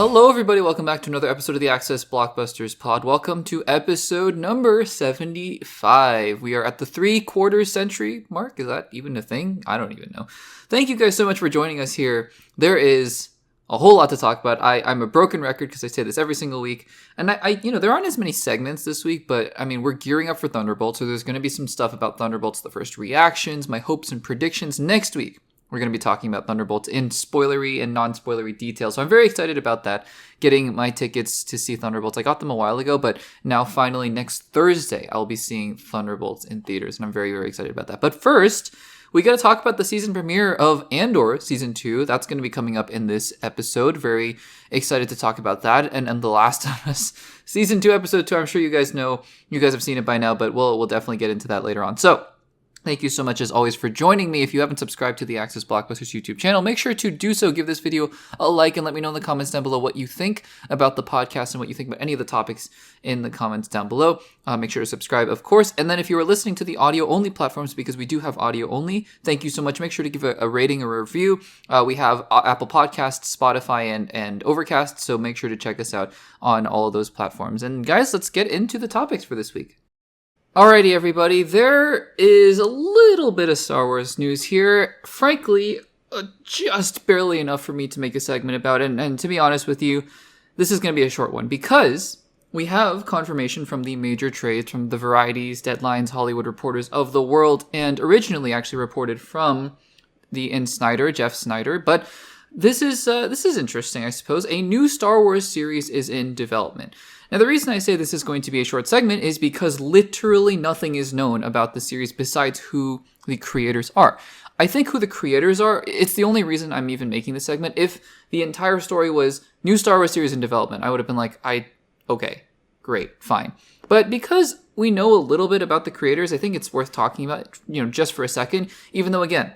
Hello, everybody. Welcome back to another episode of the Access Blockbusters Pod. Welcome to episode number 75. We are at the 3/4 century mark. Is that even a thing? I don't even know. Thank you guys so much for joining us here. There is a whole lot to talk about. I'm a broken record because I say this every single week. And there aren't as many segments this week, but I mean, we're gearing up for Thunderbolts. So there's going to be some stuff about Thunderbolts, the first reactions, my hopes and predictions. Next week, we're going to be talking about Thunderbolts in spoilery and non-spoilery detail. So I'm very excited about that, getting my tickets to see Thunderbolts. I got them a while ago, but now finally next Thursday, I'll be seeing Thunderbolts in theaters. And I'm very, very excited about that. But first, we got to talk about the season premiere of Andor Season 2. That's going to be coming up in this episode. Very excited to talk about that. And The Last of Us Season 2, Episode 2. I'm sure you guys know. You guys have seen it by now, but we'll definitely get into that later on. So, thank you so much, as always, for joining me. If you haven't subscribed to the Access Blockbusters YouTube channel, make sure to do so. Give this video a like and let me know in the comments down below what you think about the podcast and what you think about any of the topics in the comments down below. Make sure to subscribe, of course. And then if you are listening to the audio-only platforms, because we do have audio-only, thank you so much. Make sure to give a rating or a review. We have Apple Podcasts, Spotify, and Overcast, so make sure to check us out on all of those platforms. And guys, let's get into the topics for this week. Alrighty, everybody, there is a little bit of Star Wars news here. Frankly, just barely enough for me to make a segment about it. And to be honest with you, this is going to be a short one because we have confirmation from the major trades, from the varieties, Deadlines, Hollywood Reporters of the world, and originally actually reported from the Snyder, Jeff Snyder. But this is interesting, I suppose. A new Star Wars series is in development. Now, the reason I say this is going to be a short segment is because literally nothing is known about the series besides who the creators are. I think who the creators are, it's the only reason I'm even making this segment. If the entire story was new Star Wars series in development, I would have been like, okay, great, fine. But because we know a little bit about the creators, I think it's worth talking about, just for a second, even though, again,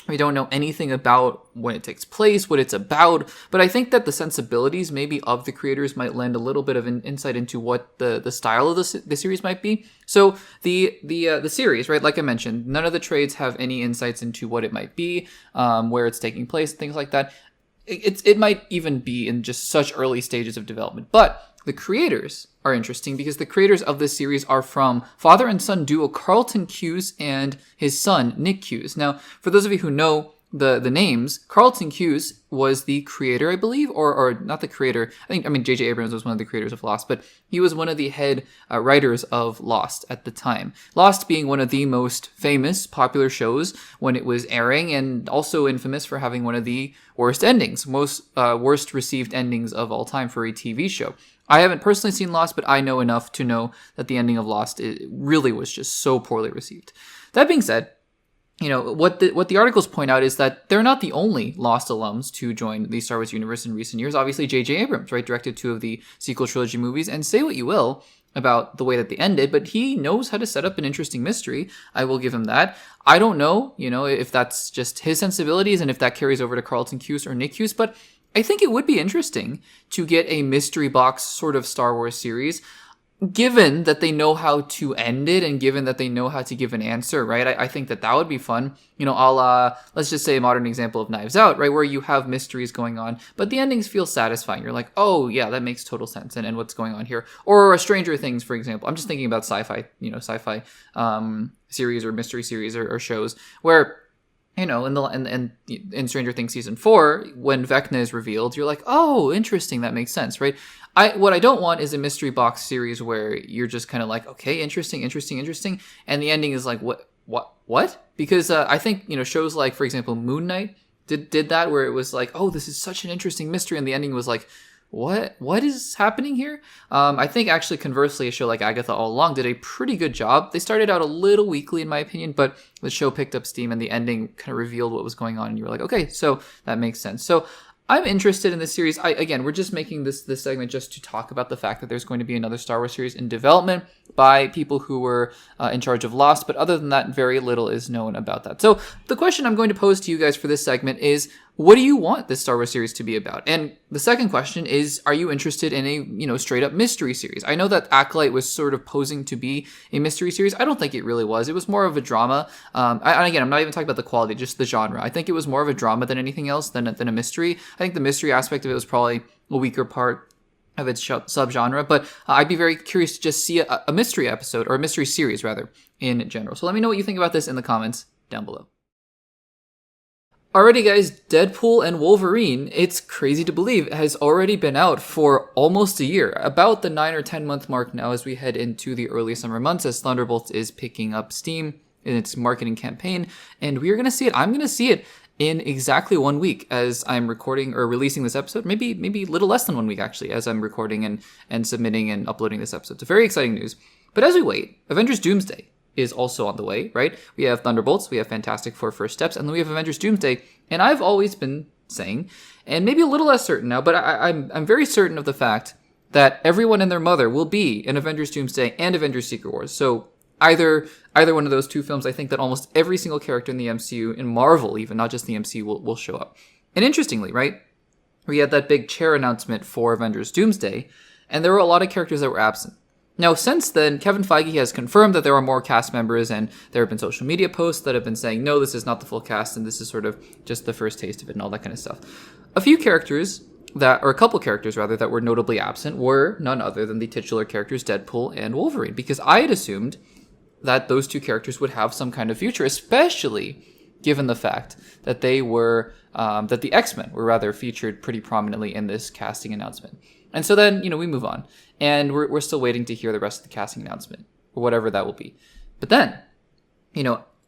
we don't know anything about when it takes place, what it's about, but I think that the sensibilities maybe of the creators might lend a little bit of an insight into what the style of the series might be. So the series, right, like I mentioned, none of the trades have any insights into what it might be, where it's taking place, things like that. It might even be in just such early stages of development, but the creators are interesting because the creators of this series are from father and son duo Carlton Cuse and his son Nick Cuse. Now, for those of you who know the names, Carlton Cuse was the creator, I believe, or not the creator. J.J. Abrams was one of the creators of Lost, but he was one of the head writers of Lost at the time. Lost being one of the most famous, popular shows when it was airing, and also infamous for having one of the worst endings, worst received endings of all time for a TV show. I haven't personally seen Lost, but I know enough to know that the ending of Lost really was just so poorly received. That being said, what the articles point out is that they're not the only Lost alums to join the Star Wars universe in recent years. Obviously, J.J. Abrams, right, directed 2 of the sequel trilogy movies, and say what you will about the way that they ended, but he knows how to set up an interesting mystery. I will give him that. I don't know, if that's just his sensibilities and if that carries over to Carlton Cuse or Nick Cuse, but I think it would be interesting to get a mystery box sort of Star Wars series, given that they know how to end it and given that they know how to give an answer, right? I think that would be fun. A la, let's just say a modern example of Knives Out, right? Where you have mysteries going on, but the endings feel satisfying. You're like, oh yeah, that makes total sense. And what's going on here? Or Stranger Things, for example. I'm just thinking about sci-fi series or mystery series or shows where, in Stranger Things Season 4, when Vecna is revealed, you're like, oh, interesting, that makes sense, right? What I don't want is a mystery box series where you're just kind of like, okay, interesting, and the ending is like, what? Because I think, shows like, for example, Moon Knight did that, where it was like, oh, this is such an interesting mystery, and the ending was like, what is happening here? I think actually conversely, a show like Agatha All Along did a pretty good job. They started out a little weakly in my opinion, but the show picked up steam and the ending kind of revealed what was going on and you were like, okay, so that makes sense. So I'm interested in this series. We're just making this segment just to talk about the fact that there's going to be another Star Wars series in development by people who were in charge of Lost. But other than that, very little is known about that. So the question I'm going to pose to you guys for this segment is, what do you want this Star Wars series to be about? And the second question is, are you interested in a, straight up mystery series? I know that Acolyte was sort of posing to be a mystery series. I don't think it really was. It was more of a drama. And again, I'm not even talking about the quality, just the genre. I think it was more of a drama than anything else, than a mystery. think the mystery aspect of it was probably a weaker part of its subgenre, but I'd be very curious to just see a mystery episode, or a mystery series rather, in general. So let me know what you think about this in the comments down below. Alrighty guys, Deadpool and Wolverine, it's crazy to believe, has already been out for almost a year. About the 9 or 10 month mark now as we head into the early summer months, as Thunderbolts is picking up steam in its marketing campaign, and we're going to see it. I'm going to see it in exactly 1 week as I'm recording or releasing this episode. Maybe a little less than 1 week actually, as I'm recording and submitting and uploading this episode. So very exciting news. But as we wait, Avengers Doomsday is also on the way, right? We have Thunderbolts, we have Fantastic Four First Steps, and then we have Avengers Doomsday. And I've always been saying, and maybe a little less certain now, but I'm very certain of the fact that everyone and their mother will be in Avengers Doomsday and Avengers Secret Wars. So either one of those two films, I think that almost every single character in the MCU, in Marvel even, not just the MCU, will show up. And interestingly, right, we had that big chair announcement for Avengers Doomsday, and there were a lot of characters that were absent. Now, since then, Kevin Feige has confirmed that there are more cast members, and there have been social media posts that have been saying, no, this is not the full cast, and this is sort of just the first taste of it and all that kind of stuff. A couple characters rather, that were notably absent were none other than the titular characters Deadpool and Wolverine, because I had assumed that those two characters would have some kind of future, especially given the fact that they were, that the X-Men were rather featured pretty prominently in this casting announcement. And so then, we move on, and we're still waiting to hear the rest of the casting announcement, or whatever that will be. But then,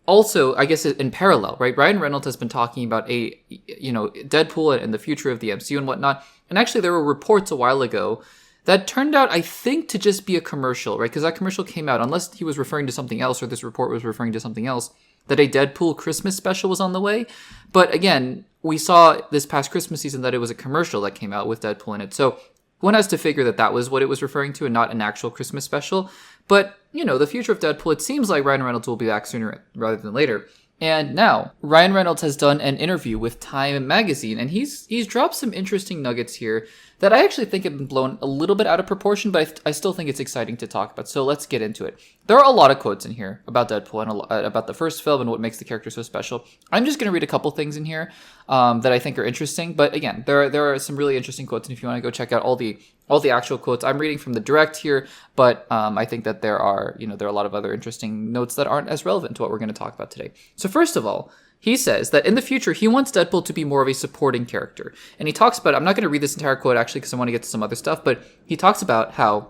also, I guess in parallel, right, Ryan Reynolds has been talking about Deadpool and the future of the MCU and whatnot, and actually there were reports a while ago that turned out, I think, to just be a commercial, right, because that commercial came out, unless he was referring to something else, or this report was referring to something else, that a Deadpool Christmas special was on the way. But again, we saw this past Christmas season that it was a commercial that came out with Deadpool in it, so one has to figure that was what it was referring to and not an actual Christmas special. But, the future of Deadpool, it seems like Ryan Reynolds will be back sooner rather than later. And now, Ryan Reynolds has done an interview with Time magazine, and he's dropped some interesting nuggets here that I actually think have been blown a little bit out of proportion, but I still think it's exciting to talk about. So let's get into it. There are a lot of quotes in here about Deadpool and about the first film and what makes the character so special. I'm just going to read a couple things in here that I think are interesting. But again, there are some really interesting quotes, and if you want to go check out all the actual quotes, I'm reading from the direct here, but I think that there are a lot of other interesting notes that aren't as relevant to what we're going to talk about today. So first of all, he says that in the future, he wants Deadpool to be more of a supporting character. And he talks about, I'm not going to read this entire quote actually because I want to get to some other stuff, but he talks about how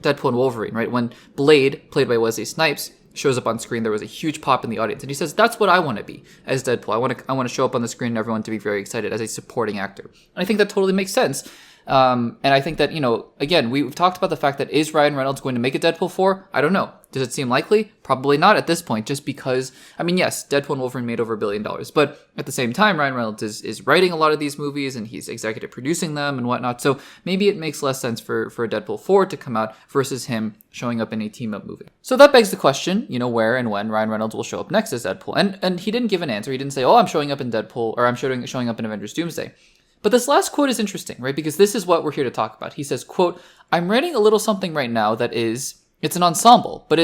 Deadpool and Wolverine, right, when Blade, played by Wesley Snipes, shows up on screen, there was a huge pop in the audience. And he says, that's what I want to be as Deadpool. I want to show up on the screen and everyone to be very excited as a supporting actor. And I think that totally makes sense. And I think that, again, we've talked about the fact that is Ryan Reynolds going to make a Deadpool 4? I don't know. Does it seem likely? Probably not at this point, just because, yes, Deadpool and Wolverine made over $1 billion, but at the same time, Ryan Reynolds is writing a lot of these movies and he's executive producing them and whatnot, so maybe it makes less sense for a Deadpool 4 to come out versus him showing up in a team-up movie. So that begs the question, where and when Ryan Reynolds will show up next as Deadpool, and he didn't give an answer. He didn't say, I'm showing up in Deadpool, or I'm showing up in Avengers Doomsday. But this last quote is interesting, right? Because this is what we're here to talk about. He says, quote, I'm writing a little something right now that it's an ensemble, but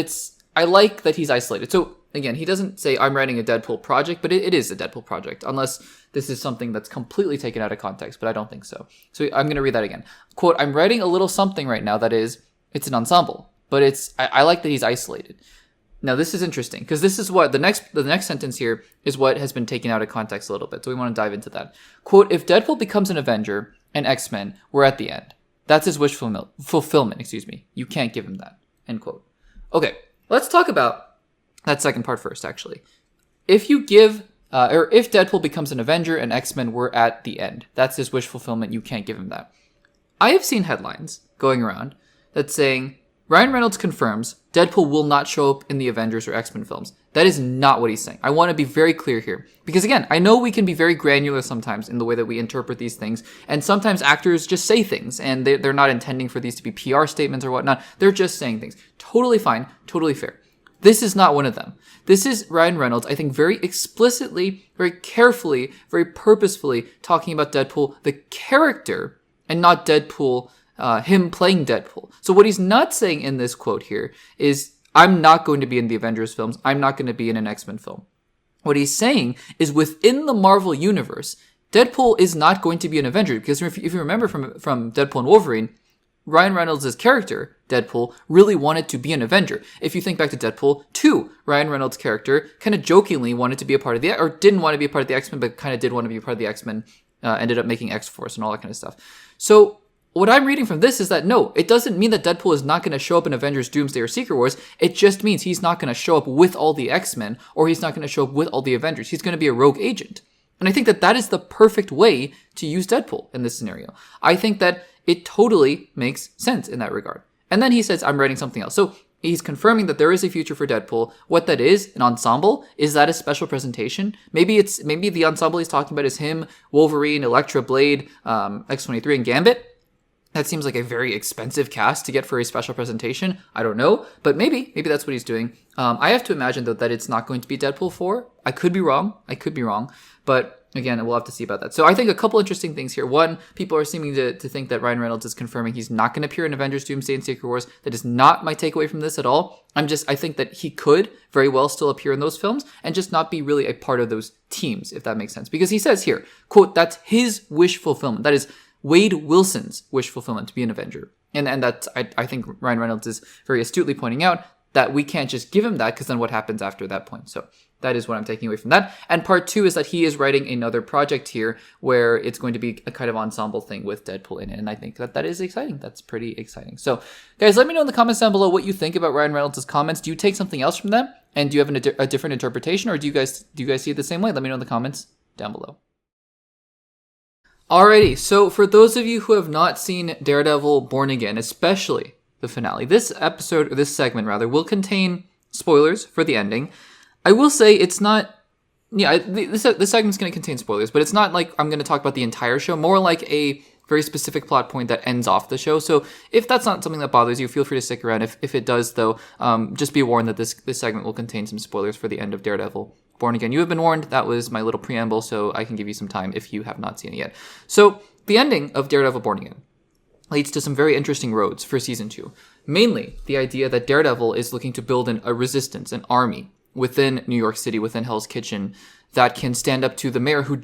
I like that he's isolated. So again, he doesn't say I'm writing a Deadpool project, but it is a Deadpool project, unless this is something that's completely taken out of context, but I don't think so. So I'm going to read that again. Quote, I'm writing a little something right now that it's an ensemble, but I like that he's isolated. Now, this is interesting because this is what the next sentence here is what has been taken out of context a little bit. So we want to dive into that. Quote, if Deadpool becomes an Avenger and X-Men, we're at the end. That's his wish fulfillment, You can't give him that. End quote. Okay, let's talk about that second part first, actually. If you give, or if Deadpool becomes an Avenger and X-Men, we're at the end. That's his wish fulfillment. You can't give him that. I have seen headlines going around that's saying, Ryan Reynolds confirms Deadpool will not show up in the Avengers or X-Men films. That is not what he's saying. I want to be very clear here. Because again, I know we can be very granular sometimes in the way that we interpret these things. And sometimes actors just say things and they're not intending for these to be PR statements or whatnot. They're just saying things. Totally fine. Totally fair. This is not one of them. This is Ryan Reynolds, I think, very explicitly, very carefully, very purposefully talking about Deadpool, the character, and not Deadpool, him playing Deadpool. So what he's not saying in this quote here is, I'm not going to be in the Avengers films. I'm not going to be in an X-Men film. What he's saying is within the Marvel universe, Deadpool is not going to be an Avenger, because if you remember from Deadpool and Wolverine, Ryan Reynolds' character, Deadpool, really wanted to be an Avenger. If you think back to Deadpool 2, Ryan Reynolds' character kind of jokingly wanted to be a part of or didn't want to be a part of the X-Men, but kind of did want to be a part of the X-Men, ended up making X-Force and all that kind of stuff. So what I'm reading from this is that no, it doesn't mean that Deadpool is not going to show up in Avengers, Doomsday, or Secret Wars. It just means he's not going to show up with all the X-Men, or he's not going to show up with all the Avengers. He's going to be a rogue agent. And I think that is the perfect way to use Deadpool in this scenario. I think that it totally makes sense in that regard. And then he says, I'm writing something else. So he's confirming that there is a future for Deadpool. What that is, an ensemble, is that a special presentation? Maybe the ensemble he's talking about is him, Wolverine, Elektra, Blade, X-23, and Gambit. That seems like a very expensive cast to get for a special presentation. I don't know, but maybe that's what he's doing. I have to imagine, though, that it's not going to be Deadpool 4. I could be wrong, but again, we'll have to see about that. So I think a couple interesting things here. One, people are seeming to think that Ryan Reynolds is confirming he's not going to appear in Avengers, Doomsday, and Secret Wars. That is not my takeaway from this at all. I think that he could very well still appear in those films and just not be really a part of those teams, if that makes sense. Because he says here, quote, that's his wish fulfillment. That is Wade Wilson's wish fulfillment to be an Avenger. And that's, I think Ryan Reynolds is very astutely pointing out that we can't just give him that, because then what happens after that point? So that is what I'm taking away from that. And part 2 is that he is writing another project here where it's going to be a kind of ensemble thing with Deadpool in it. And I think that is exciting. That's pretty exciting. So guys, let me know in the comments down below what you think about Ryan Reynolds' comments. Do you take something else from them? And do you have a different interpretation, or do you guys see it the same way? Let me know in the comments down below. Alrighty, so for those of you who have not seen Daredevil Born Again, especially the finale, this segment will contain spoilers for the ending. I will say it's not, this segment's going to contain spoilers, but it's not like I'm going to talk about the entire show, more like a very specific plot point that ends off the show. So if that's not something that bothers you, feel free to stick around. If it does, though, just be warned that this segment will contain some spoilers for the end of Daredevil Born Again. You have been warned. That was my little preamble, so I can give you some time if you have not seen it yet. So the ending of Daredevil Born Again leads to some very interesting roads for Season 2. Mainly, the idea that Daredevil is looking to build a resistance, an army, within New York City, within Hell's Kitchen, that can stand up to the mayor who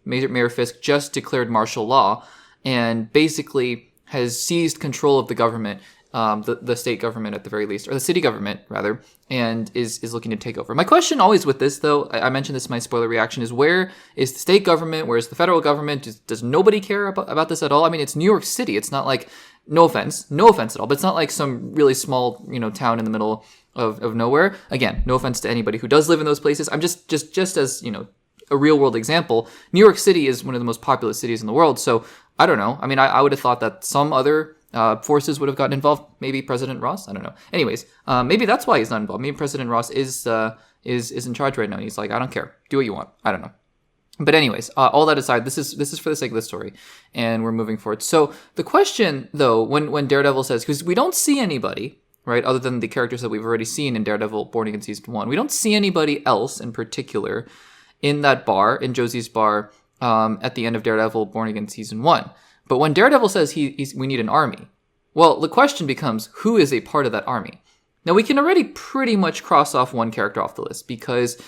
Mayor Fisk just declared martial law and basically has seized control of the government, the state government at the very least, or the city government rather, and is looking to take over. My question always with this, though, I mentioned this in my spoiler reaction, is where is the state government? Where is the federal government? Does nobody care about this at all? I mean, it's New York City. It's not like, no offense at all, but it's not like some really small, town in the middle of nowhere. Again, no offense to anybody who does live in those places. I'm just as, a real world example. New York City is one of the most populous cities in the world. So I don't know. I mean, I would have thought that some other forces would have gotten involved. Maybe President Ross. I don't know. Anyways, maybe that's why he's not involved. Maybe President Ross is in charge right now. And he's like, I don't care. Do what you want. I don't know. But anyways, all that aside, this is for the sake of the story, and we're moving forward. So the question, though, when Daredevil says, because we don't see anybody, right, other than the characters that we've already seen in Daredevil Born Again Season 1, we don't see anybody else in particular in that bar, in Josie's bar, at the end of Daredevil Born Again Season 1. But when Daredevil says we need an army, well, the question becomes, who is a part of that army? Now, we can already pretty much cross off one character off the list, because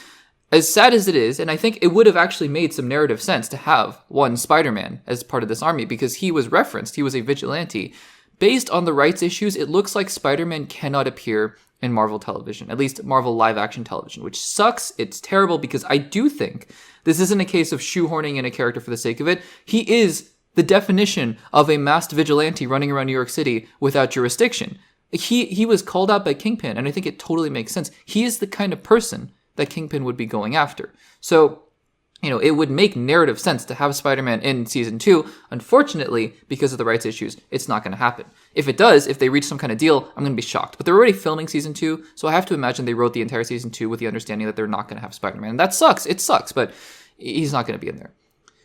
as sad as it is, and I think it would have actually made some narrative sense to have one Spider-Man as part of this army, because he was referenced, he was a vigilante. Based on the rights issues, it looks like Spider-Man cannot appear in Marvel television, at least Marvel live-action television, which sucks. It's terrible, because I do think this isn't a case of shoehorning in a character for the sake of it. He is the definition of a masked vigilante running around New York City without jurisdiction. He was called out by Kingpin, and I think it totally makes sense. He is the kind of person that Kingpin would be going after. So, it would make narrative sense to have Spider-Man in Season 2. Unfortunately, because of the rights issues, it's not going to happen. If it does, if they reach some kind of deal, I'm going to be shocked. But they're already filming Season 2, so I have to imagine they wrote the entire Season 2 with the understanding that they're not going to have Spider-Man. And that sucks. It sucks, but he's not going to be in there.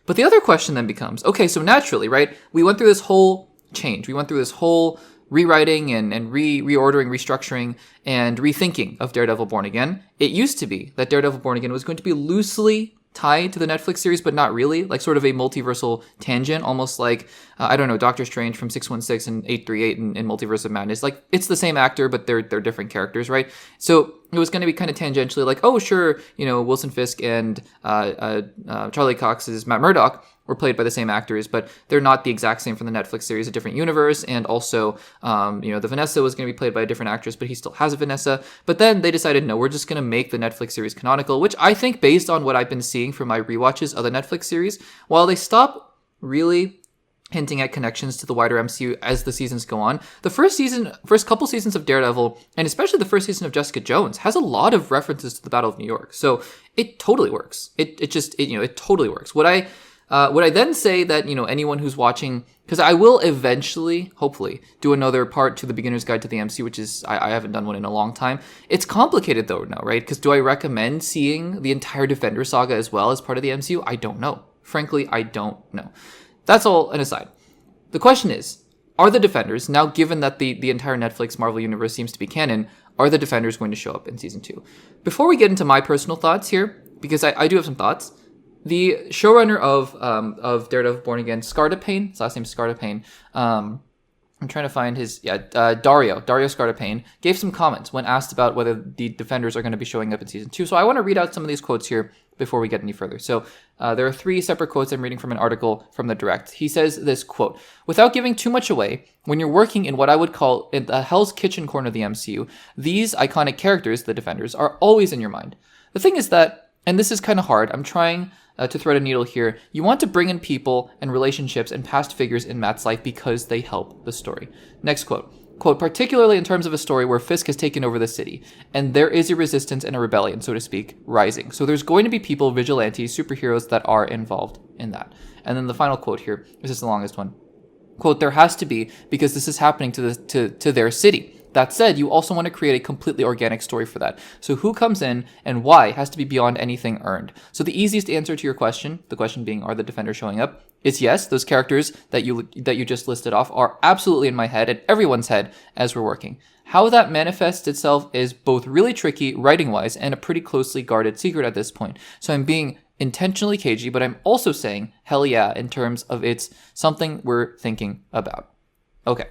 But the other question then becomes, okay, so naturally, right, we went through this whole change. We went through this whole rewriting and reordering, restructuring, and rethinking of Daredevil Born Again. It used to be that Daredevil Born Again was going to be loosely tied to the Netflix series, but not really, like sort of a multiversal tangent, almost like, Doctor Strange from 616 and 838 and Multiverse of Madness. Like, it's the same actor, but they're different characters, right? So it was going to be kind of tangentially like, oh, sure, Wilson Fisk and Charlie Cox's Matt Murdock were played by the same actors, but they're not the exact same from the Netflix series, a different universe. And also, the Vanessa was going to be played by a different actress, but he still has a Vanessa. But then they decided, no, we're just going to make the Netflix series canonical, which I think, based on what I've been seeing from my rewatches of the Netflix series, while they stop really hinting at connections to the wider MCU as the seasons go on, the first couple seasons of Daredevil, and especially the first season of Jessica Jones, has a lot of references to the Battle of New York. So it totally works. It totally works. Would I then say that, anyone who's watching, because I will eventually, hopefully, do another part to the Beginner's Guide to the MCU, which is, I haven't done one in a long time. It's complicated though now, right? Because do I recommend seeing the entire Defender saga as well as part of the MCU? I don't know. Frankly, I don't know. That's all an aside. The question is, are the Defenders, now given that the entire Netflix Marvel Universe seems to be canon, are the Defenders going to show up in Season 2? Before we get into my personal thoughts here, because I do have some thoughts, the showrunner of Daredevil Born Again, Scartapane, his last name is Scartapane, I'm trying to find his, Dario Scartapane, gave some comments when asked about whether the Defenders are going to be showing up in Season 2. So I want to read out some of these quotes here before we get any further. So there are 3 separate quotes I'm reading from an article from The Direct. He says this, quote, "Without giving too much away, when you're working in what I would call in the Hell's Kitchen corner of the MCU, these iconic characters, the Defenders, are always in your mind. The thing is that, and this is kind of hard, I'm trying to thread a needle here, you want to bring in people and relationships and past figures in Matt's life because they help the story." Next quote. Quote, "Particularly in terms of a story where Fisk has taken over the city, and there is a resistance and a rebellion, so to speak, rising. So there's going to be people, vigilantes, superheroes that are involved in that." And then the final quote here, this is the longest one. Quote, "There has to be, because this is happening to their city. That said, you also want to create a completely organic story for that. So who comes in and why has to be beyond anything earned." So the easiest answer to your question, the question being, are the Defenders showing up, is yes. Those characters that you just listed off are absolutely in my head and everyone's head as we're working. How that manifests itself is both really tricky writing-wise and a pretty closely guarded secret at this point. So I'm being intentionally cagey, but I'm also saying hell yeah in terms of it's something we're thinking about. Okay,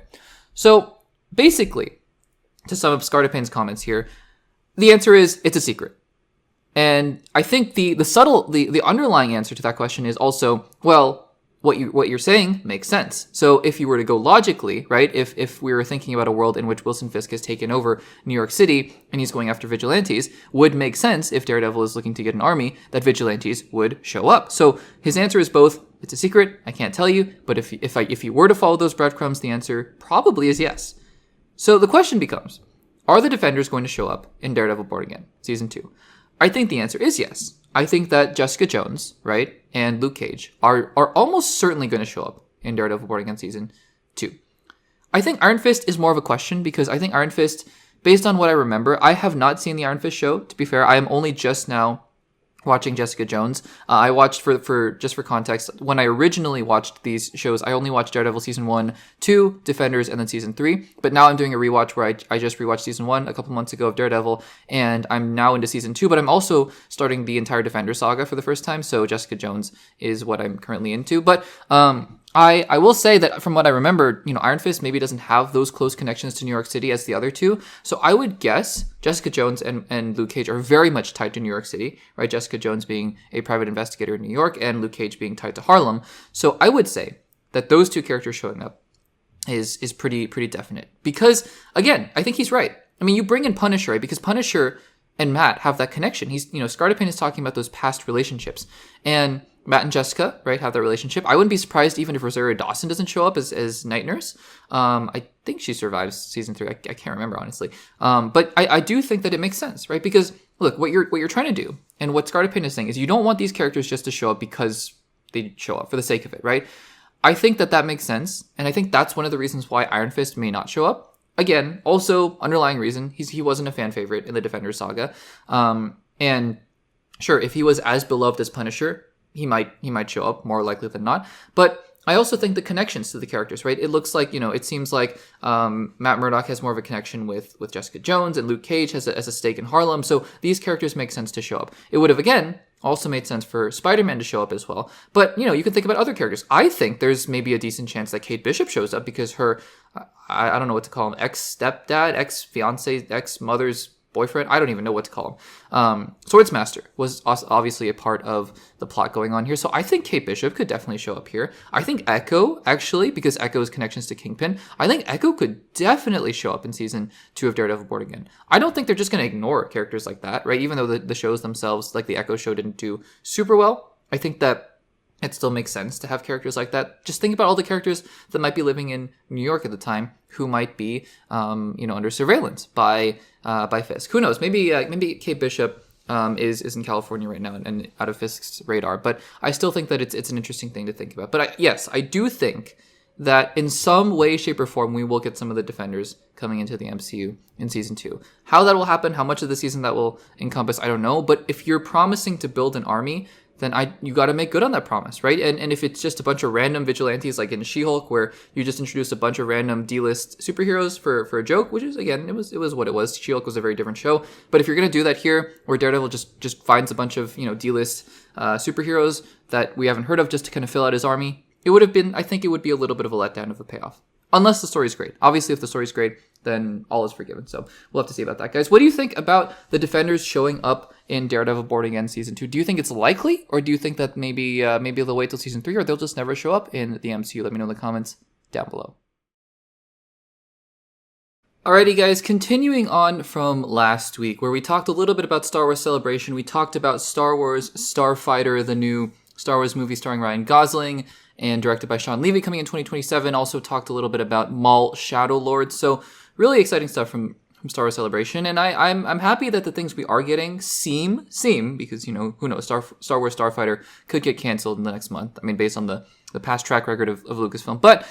so basically, to sum up Scartapane's comments here, the answer is it's a secret. And I think the underlying answer to that question is also, well, what you're saying makes sense. So if you were to go logically, right, if we were thinking about a world in which Wilson Fisk has taken over New York City and he's going after vigilantes, would make sense if Daredevil is looking to get an army that vigilantes would show up. So his answer is both, it's a secret, I can't tell you, but if you were to follow those breadcrumbs, the answer probably is yes. So the question becomes, are the Defenders going to show up in Daredevil Born Again, Season 2? I think the answer is yes. I think that Jessica Jones, right, and Luke Cage are almost certainly going to show up in Daredevil Born Again Season 2. I think Iron Fist is more of a question because I think Iron Fist, based on what I remember, I have not seen the Iron Fist show. To be fair, I am only just now watching Jessica Jones. I watched, for context, when I originally watched these shows, I only watched Daredevil Season 1, 2, Defenders, and then Season 3. But now I'm doing a rewatch where I just rewatched Season 1 a couple months ago of Daredevil, and I'm now into Season 2, but I'm also starting the entire Defender saga for the first time, so Jessica Jones is what I'm currently into. But I will say that from what I remember, Iron Fist maybe doesn't have those close connections to New York City as the other two. So I would guess Jessica Jones and Luke Cage are very much tied to New York City, right? Jessica Jones being a private investigator in New York and Luke Cage being tied to Harlem. So I would say that those two characters showing up is pretty definite. Because, again, I think he's right. I mean, you bring in Punisher, right? Because Punisher and Matt have that connection. He's, Scartapane is talking about those past relationships. And Matt and Jessica, right, have that relationship. I wouldn't be surprised even if Rosario Dawson doesn't show up as Night Nurse. I think she survives Season 3. I can't remember, honestly. But I do think that it makes sense, right? Because, look, what you're trying to do, and what Scartapane is saying, is you don't want these characters just to show up because they show up, for the sake of it, right? I think that makes sense, and I think that's one of the reasons why Iron Fist may not show up. Again, also, underlying reason, he wasn't a fan favorite in the Defender saga. And sure, if he was as beloved as Punisher, he might show up, more likely than not. But I also think the connections to the characters, right? It looks like, it seems like Matt Murdock has more of a connection with Jessica Jones, and Luke Cage has a stake in Harlem. So these characters make sense to show up. It would have, again, also made sense for Spider-Man to show up as well. But, you can think about other characters. I think there's maybe a decent chance that Kate Bishop shows up because her, I don't know what to call him, ex-stepdad, ex-fiance, ex-mother's boyfriend. I don't even know what to call him. Swordsmaster was obviously a part of the plot going on here. So I think Kate Bishop could definitely show up here. I think Echo, actually, because Echo's connections to Kingpin, I think Echo could definitely show up in season 2 of Daredevil Born Again. I don't think they're just going to ignore characters like that, right? Even though the shows themselves, like the Echo show, didn't do super well, I think that it still makes sense to have characters like that. Just think about all the characters that might be living in New York at the time who might be, under surveillance by Fisk. Who knows? Maybe Kate Bishop is in California right now and out of Fisk's radar. But I still think that it's an interesting thing to think about. But I do think that in some way, shape, or form, we will get some of the Defenders coming into the MCU in season 2. How that will happen, how much of the season that will encompass, I don't know. But if you're promising to build an army, then you got to make good on that promise, right? And if it's just a bunch of random vigilantes like in She-Hulk, where you just introduce a bunch of random D-list superheroes for a joke, which is, again, it was what it was. She-Hulk was a very different show. But if you're going to do that here, where Daredevil just finds a bunch of, D-list superheroes that we haven't heard of just to kind of fill out his army, I think it would be a little bit of a letdown of a payoff. Unless the story's great. Obviously, if the story's great, then all is forgiven. So we'll have to see about that, guys. What do you think about the Defenders showing up in Daredevil Born Again season 2? Do you think it's likely, or do you think that maybe they'll wait till season 3, or they'll just never show up in the MCU? Let me know in the comments down below. Alrighty, guys, continuing on from last week, where we talked a little bit about Star Wars Celebration. We talked about Star Wars Starfighter, the new Star Wars movie starring Ryan Gosling and directed by Sean Levy, coming in 2027. Also talked a little bit about Maul Shadow Lord. So really exciting stuff from Star Wars Celebration, and I'm happy that the things we are getting seem because who knows, Star Wars Starfighter could get canceled in the next month. I mean, based on the past track record of Lucasfilm, but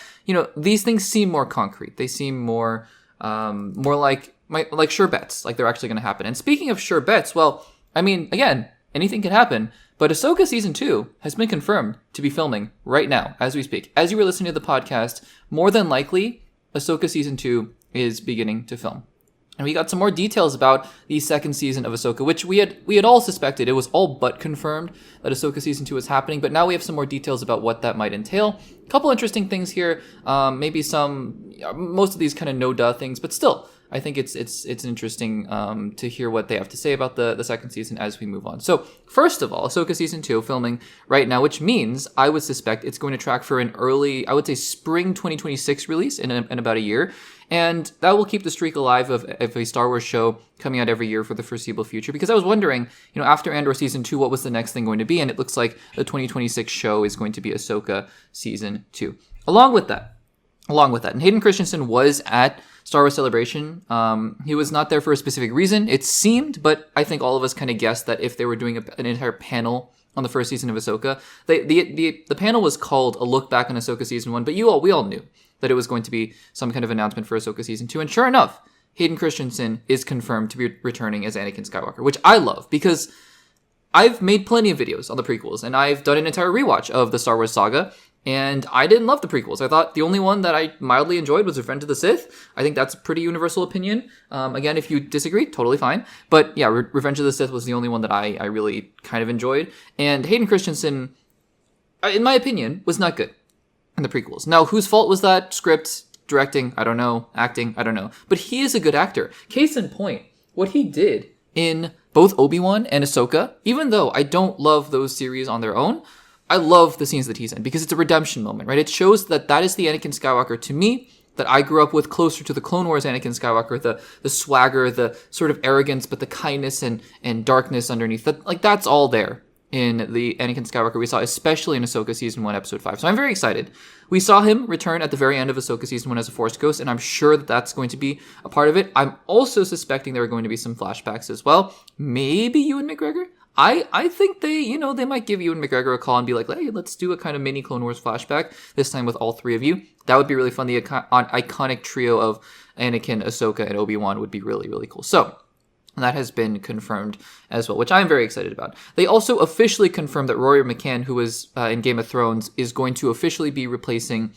these things seem more concrete. They seem more like sure bets, like they're actually going to happen. And speaking of sure bets, well, I mean, again, anything can happen. But Ahsoka Season 2 has been confirmed to be filming right now, as we speak. As you were listening to the podcast, more than likely, Ahsoka Season 2 is beginning to film. And we got some more details about the second season of Ahsoka, which we had all suspected. It was all but confirmed that Ahsoka Season 2 was happening, but now we have some more details about what that might entail. A couple interesting things here, maybe most of these kind of no-duh things, but still, I think it's interesting to hear what they have to say about the second season as we move on. So, first of all, Ahsoka Season 2 filming right now, which means I would suspect it's going to track for an early, I would say spring 2026 release in about a year. And that will keep the streak alive of a Star Wars show coming out every year for the foreseeable future. Because I was wondering, after Andor Season 2, what was the next thing going to be? And it looks like the 2026 show is going to be Ahsoka Season 2. Along with that, and Hayden Christensen was at Star Wars Celebration. He was not there for a specific reason, it seemed, but I think all of us kind of guessed that if they were doing an entire panel on the first season of Ahsoka, the panel was called A Look Back on Ahsoka Season 1, but we all knew that it was going to be some kind of announcement for Ahsoka Season 2, and sure enough, Hayden Christensen is confirmed to be returning as Anakin Skywalker, which I love, because I've made plenty of videos on the prequels, and I've done an entire rewatch of the Star Wars saga, and I didn't love the prequels. I thought the only one that I mildly enjoyed was Revenge of the Sith. I think that's a pretty universal opinion. Again, if you disagree, totally fine. But yeah, Revenge of the Sith was the only one that I really kind of enjoyed. And Hayden Christensen, in my opinion, was not good in the prequels. Now, whose fault was that? Script, directing, I don't know. Acting, I don't know. But he is a good actor. Case in point, what he did in both Obi-Wan and Ahsoka, even though I don't love those series on their own, I love the scenes that he's in because it's a redemption moment, right? It shows that is the Anakin Skywalker to me that I grew up with, closer to the Clone Wars Anakin Skywalker, the swagger, the sort of arrogance, but the kindness and darkness underneath. That's all there in the Anakin Skywalker we saw, especially in Ahsoka Season 1, Episode 5. So I'm very excited. We saw him return at the very end of Ahsoka Season 1 as a Force Ghost, and I'm sure that that's going to be a part of it. I'm also suspecting there are going to be some flashbacks as well. Maybe Ewan McGregor? I think they might give Ewan McGregor a call and be like, hey, let's do a kind of mini Clone Wars flashback, this time with all three of you. That would be really fun. The iconic trio of Anakin, Ahsoka, and Obi-Wan would be really, really cool. So that has been confirmed as well, which I'm very excited about. They also officially confirmed that Rory McCann, who was in Game of Thrones, is going to officially be replacing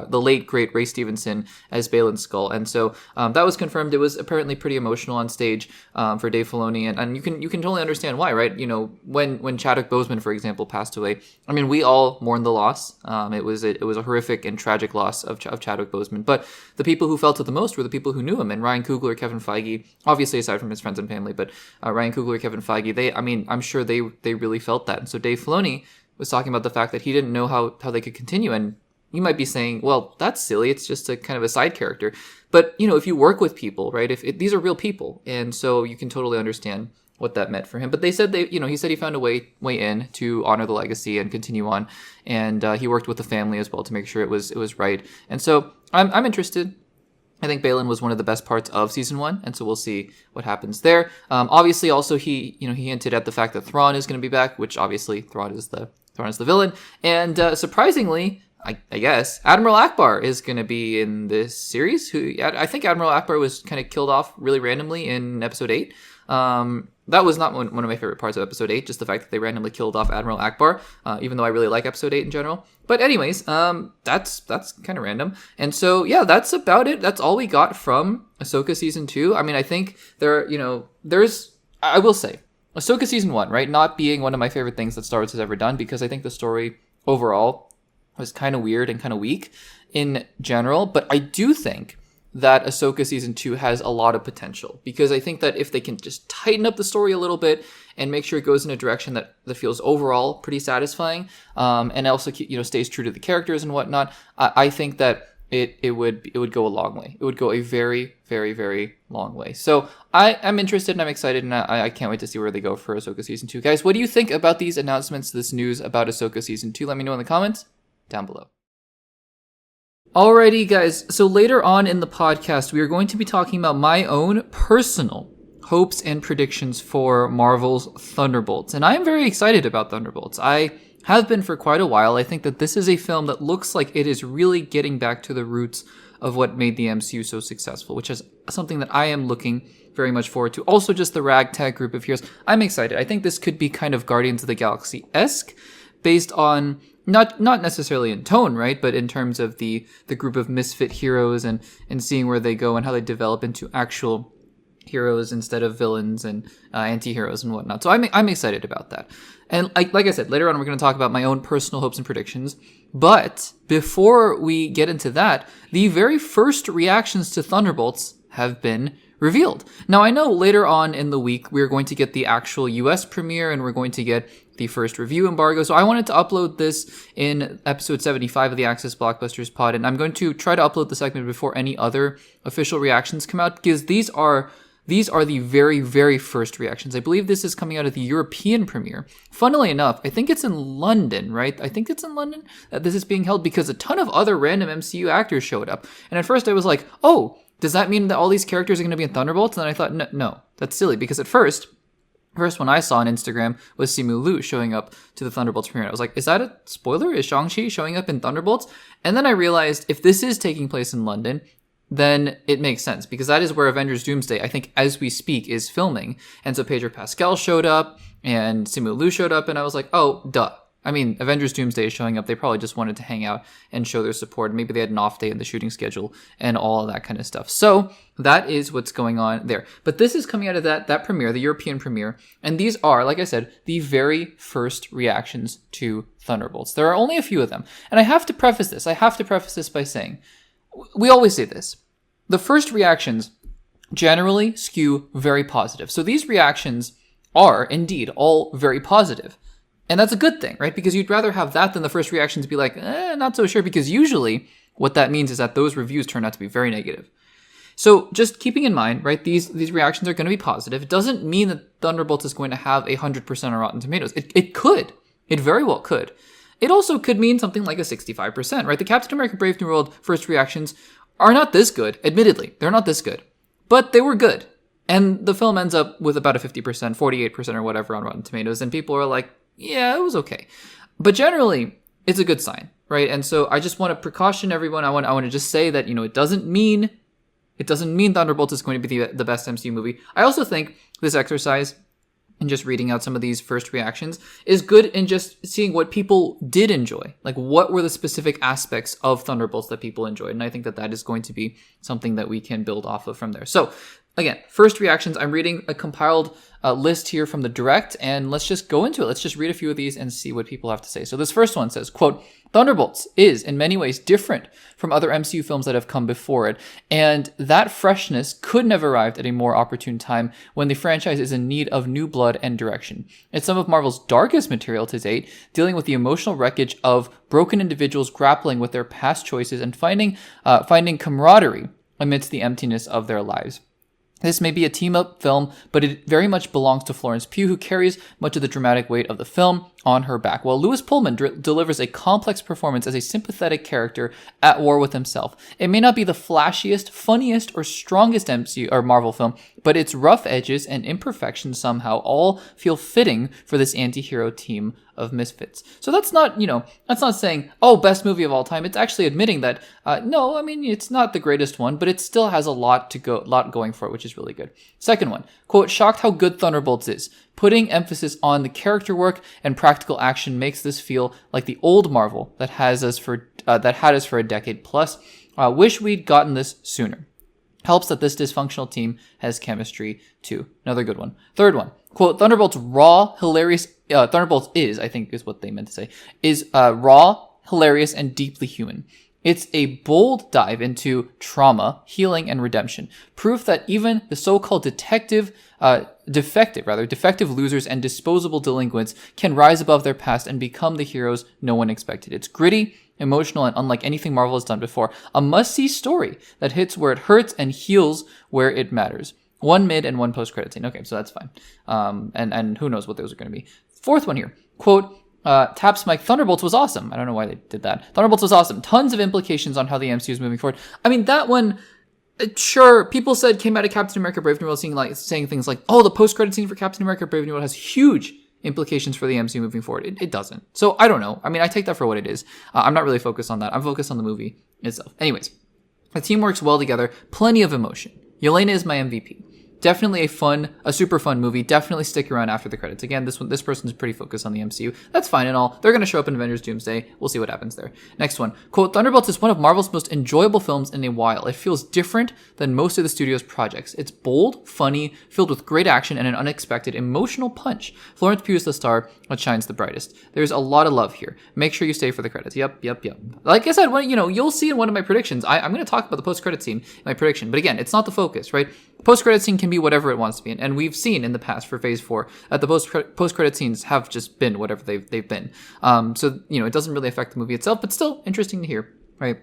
the late great Ray Stevenson as Baylan Skoll, and so that was confirmed. It was apparently pretty emotional on stage for Dave Filoni, and you can totally understand why, right? You know, when Chadwick Boseman, for example, passed away, I mean, we all mourned the loss. It was a horrific and tragic loss of Chadwick Boseman, but the people who felt it the most were the people who knew him, and Ryan Coogler, Kevin Feige, obviously aside from his friends and family, but Ryan Coogler, Kevin Feige, I'm sure they really felt that, and so Dave Filoni was talking about the fact that he didn't know how they could continue. And you might be saying, well, that's silly. It's just a kind of a side character. But, you know, if you work with people, right, these are real people. And so you can totally understand what that meant for him. But he said he found a way in to honor the legacy and continue on. And he worked with the family as well to make sure it was right. And so I'm interested. I think Baylan was one of the best parts of season 1, and so we'll see what happens there. Obviously, also he hinted at the fact that Thrawn is going to be back, which obviously Thrawn is the villain. And surprisingly, I guess Admiral Akbar is going to be in this series. I think Admiral Akbar was kind of killed off really randomly in episode 8. That was not one of my favorite parts of episode 8, just the fact that they randomly killed off Admiral Akbar, even though I really like episode 8 in general. But anyways, that's kind of random. And so, yeah, that's about it. That's all we got from Ahsoka season 2. I mean, I think I will say, Ahsoka season 1, right, not being one of my favorite things that Star Wars has ever done, because I think the story overall was kind of weird and kind of weak in general. But I do think that Ahsoka season 2 has a lot of potential, because I think that if they can just tighten up the story a little bit and make sure it goes in a direction that feels overall pretty satisfying, and also stays true to the characters and whatnot, I think that it would go a long way. It would go a very, very, very long way. So I'm interested and I'm excited, and I can't wait to see where they go for Ahsoka season 2. Guys, what do you think about these announcements, this news about Ahsoka season 2? Let me know in the comments down below. Alrighty, guys. So later on in the podcast, we are going to be talking about my own personal hopes and predictions for Marvel's Thunderbolts. And I am very excited about Thunderbolts. I have been for quite a while. I think that this is a film that looks like it is really getting back to the roots of what made the MCU so successful, which is something that I am looking very much forward to. Also, just the ragtag group of heroes. I'm excited. I think this could be kind of Guardians of the Galaxy-esque, based on not necessarily in tone, right, but in terms of the group of misfit heroes and seeing where they go and how they develop into actual heroes instead of villains and anti-heroes and whatnot. So I'm excited about that. And like I said, later on we're going to talk about my own personal hopes and predictions. But before we get into that, the very first reactions to Thunderbolts have been revealed. Now, I know later on in the week we're going to get the actual US premiere and we're going to get the first review embargo. So I wanted to upload this in episode 75 of the Access Blockbusters pod, and I'm going to try to upload the segment before any other official reactions come out, because these are the very, very first reactions. I believe this is coming out of the European premiere. Funnily enough, I think it's in London, right? I think it's in London that this is being held, because a ton of other random MCU actors showed up. And at first I was like, oh, does that mean that all these characters are going to be in Thunderbolts? And then I thought, no, that's silly, because at first one I saw on Instagram was Simu Liu showing up to the Thunderbolts premiere. I was like, is that a spoiler? Is Shang-Chi showing up in Thunderbolts? And then I realized if this is taking place in London, then it makes sense, because that is where Avengers Doomsday, I think, as we speak, is filming. And so Pedro Pascal showed up and Simu Liu showed up, and I was like, oh, duh. I mean, Avengers Doomsday is showing up. They probably just wanted to hang out and show their support. Maybe they had an off day in the shooting schedule and all of that kind of stuff. So that is what's going on there. But this is coming out of that premiere, the European premiere. And these are, like I said, the very first reactions to Thunderbolts. There are only a few of them. And I have to preface this by saying, we always say this. The first reactions generally skew very positive. So these reactions are indeed all very positive. And that's a good thing, right? Because you'd rather have that than the first reaction to be like, not so sure, because usually what that means is that those reviews turn out to be very negative. So just keeping in mind, right, these reactions are going to be positive. It doesn't mean that Thunderbolts is going to have 100% on Rotten Tomatoes. It could. It very well could. It also could mean something like a 65%, right? The Captain America Brave New World first reactions are not this good. Admittedly, they're not this good. But they were good. And the film ends up with about a 50%, 48% or whatever on Rotten Tomatoes. And people are like, yeah, it was okay. But generally, it's a good sign, right? And so I just want to precaution everyone. I want to just say that, it doesn't mean Thunderbolts is going to be the best MCU movie. I also think this exercise and just reading out some of these first reactions is good in just seeing what people did enjoy. Like, what were the specific aspects of Thunderbolts that people enjoyed? And I think that that is going to be something that we can build off of from there. So, again, first reactions. I'm reading a compiled list here from the direct, and let's just go into it. Let's just read a few of these and see what people have to say. So this first one says, quote, Thunderbolts is in many ways different from other MCU films that have come before it, and that freshness couldn't have arrived at a more opportune time when the franchise is in need of new blood and direction. It's some of Marvel's darkest material to date, dealing with the emotional wreckage of broken individuals grappling with their past choices and finding camaraderie amidst the emptiness of their lives. This may be a team-up film, but it very much belongs to Florence Pugh, who carries much of the dramatic weight of the film on her back, while Lewis Pullman delivers a complex performance as a sympathetic character at war with himself. It may not be the flashiest, funniest, or strongest MCU or Marvel film, but its rough edges and imperfections somehow all feel fitting for this anti-hero team of misfits. So that's not, that's not saying, oh, best movie of all time. It's actually admitting that, no, I mean, it's not the greatest one, but it still has a lot going for it, which is really good. Second one, quote, shocked how good Thunderbolts is. Putting emphasis on the character work and practical action makes this feel like the old Marvel that had us for a decade plus. Wish we'd gotten this sooner. Helps that this dysfunctional team has chemistry too. Another good one. Third one, quote, Thunderbolts is, I think is what they meant to say, is raw, hilarious, and deeply human. It's a bold dive into trauma, healing, and redemption. Proof that even the so-called defective losers and disposable delinquents can rise above their past and become the heroes no one expected. It's gritty, emotional, and unlike anything Marvel has done before. A must-see story that hits where it hurts and heals where it matters. One mid and one post-credit scene. Okay, so that's fine. And who knows what those are going to be. Fourth one here. Quote, Taps Mike, Thunderbolts was awesome. I don't know why they did that. Thunderbolts was awesome. Tons of implications on how the MCU is moving forward. I mean, that one, sure, people came out of Captain America Brave New World saying things like, oh, the post-credit scene for Captain America Brave New World has huge implications for the MCU moving forward. It doesn't. So I don't know. I mean, I take that for what it is. I'm not really focused on that. I'm focused on the movie itself. Anyways, the team works well together. Plenty of emotion. Yelena is my MVP. Definitely a super fun movie. Definitely stick around after the credits. Again, this person's pretty focused on the MCU. That's fine and all. They're going to show up in Avengers Doomsday. We'll see what happens there. Next one. Quote, Thunderbolts is one of Marvel's most enjoyable films in a while. It feels different than most of the studio's projects. It's bold, funny, filled with great action and an unexpected emotional punch. Florence Pugh is the star that shines the brightest. There's a lot of love here. Make sure you stay for the credits. Yep. Like I said, you'll see in one of my predictions. I'm going to talk about the post-credit scene in my prediction. But again, it's not the focus, right? Post-credit scene can be whatever it wants to be. And we've seen in the past for Phase 4 that the post-credit scenes have just been whatever they've been. So, it doesn't really affect the movie itself, but still interesting to hear, right?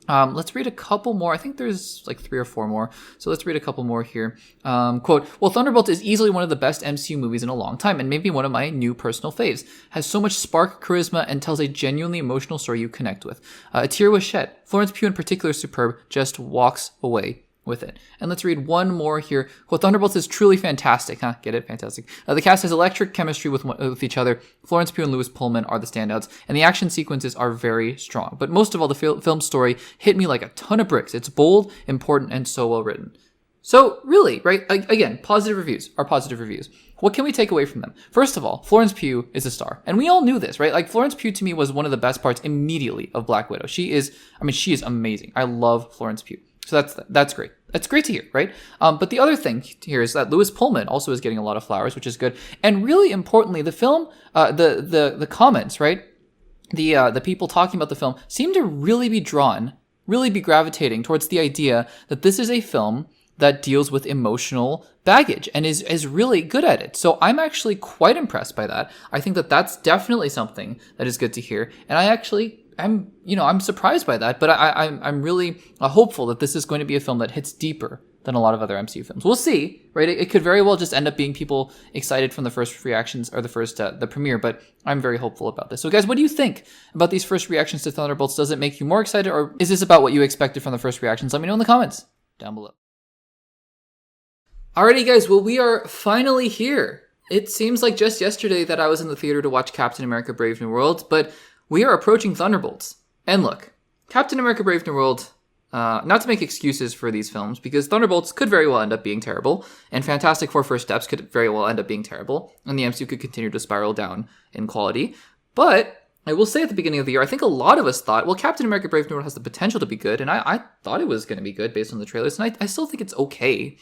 Let's read a couple more. I think there's like 3 or 4 more. So let's read a couple more here. Quote, well, Thunderbolts is easily one of the best MCU movies in a long time and maybe one of my new personal faves. Has so much spark, charisma, and tells a genuinely emotional story you connect with. A tear was shed. Florence Pugh in particular is superb, just walks away with it. And let's read one more here. Well, Thunderbolts is truly fantastic. Get it? Fantastic. The cast has electric chemistry with each other. Florence Pugh and Lewis Pullman are the standouts, and the action sequences are very strong. But most of all, the film story hit me like a ton of bricks. It's bold, important, and so well written. So really, right? Again, positive reviews are positive reviews. What can we take away from them? First of all, Florence Pugh is a star. And we all knew this, right? Like, Florence Pugh to me was one of the best parts immediately of Black Widow. She is amazing. I love Florence Pugh. So that's great. That's great to hear, right? But the other thing here is that Lewis Pullman also is getting a lot of flowers, which is good. And really importantly, the film, the comments, right? The people talking about the film seem to really be gravitating towards the idea that this is a film that deals with emotional baggage and is really good at it. So I'm actually quite impressed by that. I think that that's definitely something that is good to hear. And I'm surprised by that, but I'm really hopeful that this is going to be a film that hits deeper than a lot of other MCU films. We'll see, right? It could very well just end up being people excited from the first reactions or the premiere, but I'm very hopeful about this. So guys, what do you think about these first reactions to Thunderbolts? Does it make you more excited, or is this about what you expected from the first reactions? Let me know in the comments down below. Alrighty guys, well, we are finally here. It seems like just yesterday that I was in the theater to watch Captain America Brave New World, but we are approaching Thunderbolts. And look, Captain America Brave New World, not to make excuses for these films, because Thunderbolts could very well end up being terrible, and Fantastic Four First Steps could very well end up being terrible, and the MCU could continue to spiral down in quality. But I will say at the beginning of the year, I think a lot of us thought, well, Captain America Brave New World has the potential to be good, and I thought it was going to be good based on the trailers, and I still think it's okay.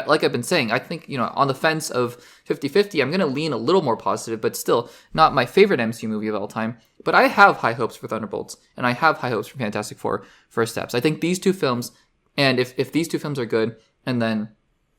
Like I've been saying, I think, on the fence of 50-50, I'm going to lean a little more positive, but still not my favorite MCU movie of all time. But I have high hopes for Thunderbolts, and I have high hopes for Fantastic Four First Steps. I think these two films, and if these two films are good, and then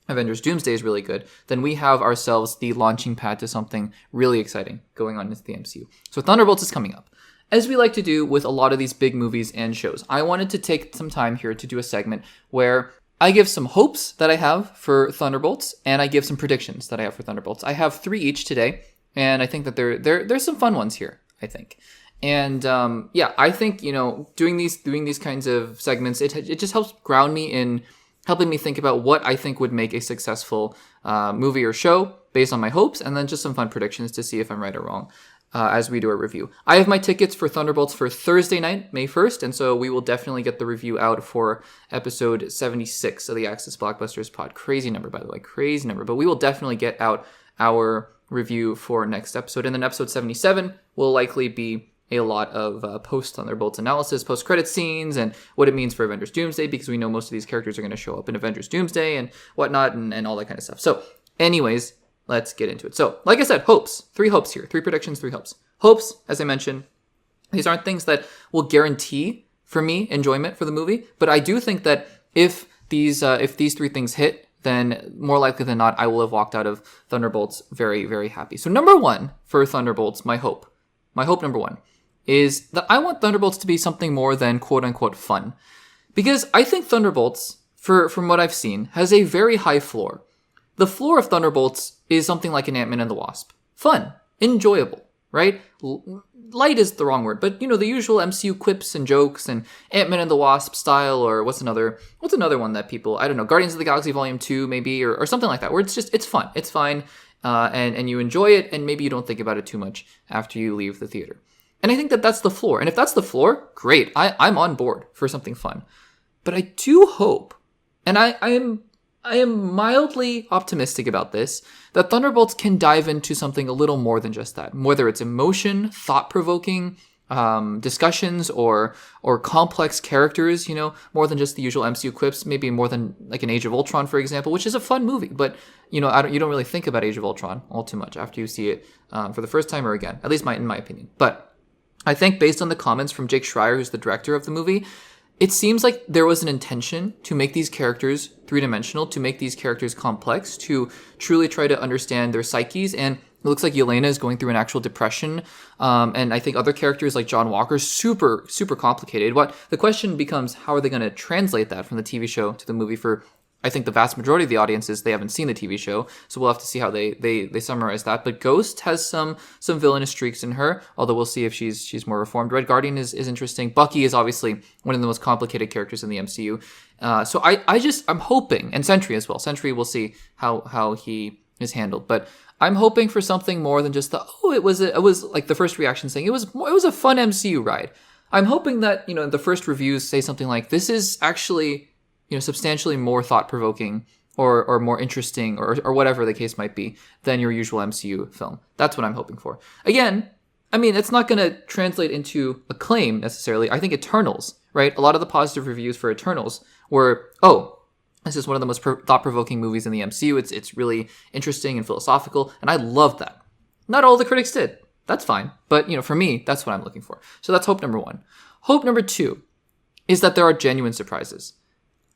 Avengers Doomsday is really good, then we have ourselves the launching pad to something really exciting going on into the MCU. So Thunderbolts is coming up. As we like to do with a lot of these big movies and shows, I wanted to take some time here to do a segment where I give some hopes that I have for Thunderbolts, and I give some predictions that I have for Thunderbolts. I have 3 each today, and I think that there's some fun ones here, I think. And I think, doing these kinds of segments, it just helps ground me in helping me think about what I think would make a successful movie or show based on my hopes, and then just some fun predictions to see if I'm right or wrong. As we do a review. I have my tickets for Thunderbolts for Thursday night, May 1st, and so we will definitely get the review out for episode 76 of the Access Blockbusters pod. Crazy number, by the way, crazy number. But we will definitely get out our review for next episode. And then episode 77 will likely be a lot of post-Thunderbolts analysis, post-credit scenes, and what it means for Avengers Doomsday, because we know most of these characters are going to show up in Avengers Doomsday and whatnot, and all that kind of stuff. So, anyways, let's get into it. So, like I said, hopes. 3 hopes here. 3 predictions, 3 hopes. Hopes, as I mentioned, these aren't things that will guarantee, for me, enjoyment for the movie. But I do think that if these 3 things hit, then more likely than not, I will have walked out of Thunderbolts very, very happy. So number 1 for Thunderbolts, my hope number 1, is that I want Thunderbolts to be something more than quote-unquote fun. Because I think Thunderbolts, from what I've seen, has a very high floor. The floor of Thunderbolts is something like an Ant-Man and the Wasp. Fun. Enjoyable. Right? Light is the wrong word, but the usual MCU quips and jokes and Ant-Man and the Wasp style, or what's another one that people, I don't know, Guardians of the Galaxy Volume 2 maybe, or something like that, where it's fun. It's fine, and you enjoy it, and maybe you don't think about it too much after you leave the theater. And I think that that's the floor. And if that's the floor, great. I'm on board for something fun. But I do hope, and I am mildly optimistic about this, that Thunderbolts can dive into something a little more than just that. Whether it's emotion, thought-provoking discussions, or complex characters, more than just the usual MCU quips, maybe more than like an Age of Ultron, for example, which is a fun movie. But, you don't really think about Age of Ultron all too much after you see it for the first time or again, at least in my opinion. But I think based on the comments from Jake Schreier, who's the director of the movie, it seems like there was an intention to make these characters three-dimensional, to make these characters complex, to truly try to understand their psyches. And it looks like Yelena is going through an actual depression. And I think other characters like John Walker, super, super complicated. The question becomes, how are they going to translate that from the TV show to the movie? For, I think, the vast majority of the audiences, they haven't seen the TV show, so we'll have to see how they summarize that. But Ghost has some villainous streaks in her, although we'll see if she's more reformed. Red Guardian is interesting. Bucky is obviously one of the most complicated characters in the MCU. So I'm hoping, and Sentry as well. Sentry, we'll see how he is handled. But I'm hoping for something more than just it was like the first reaction saying it was a fun MCU ride. I'm hoping that, the first reviews say something like, this is actually, substantially more thought-provoking or more interesting or whatever the case might be than your usual MCU film. That's what I'm hoping for. Again, I mean, it's not going to translate into acclaim necessarily. I think Eternals, right? A lot of the positive reviews for Eternals were, this is one of the most thought-provoking movies in the MCU. It's really interesting and philosophical, and I loved that. Not all the critics did. That's fine. But, for me, that's what I'm looking for. So that's hope number 1. Hope number 2 is that there are genuine surprises.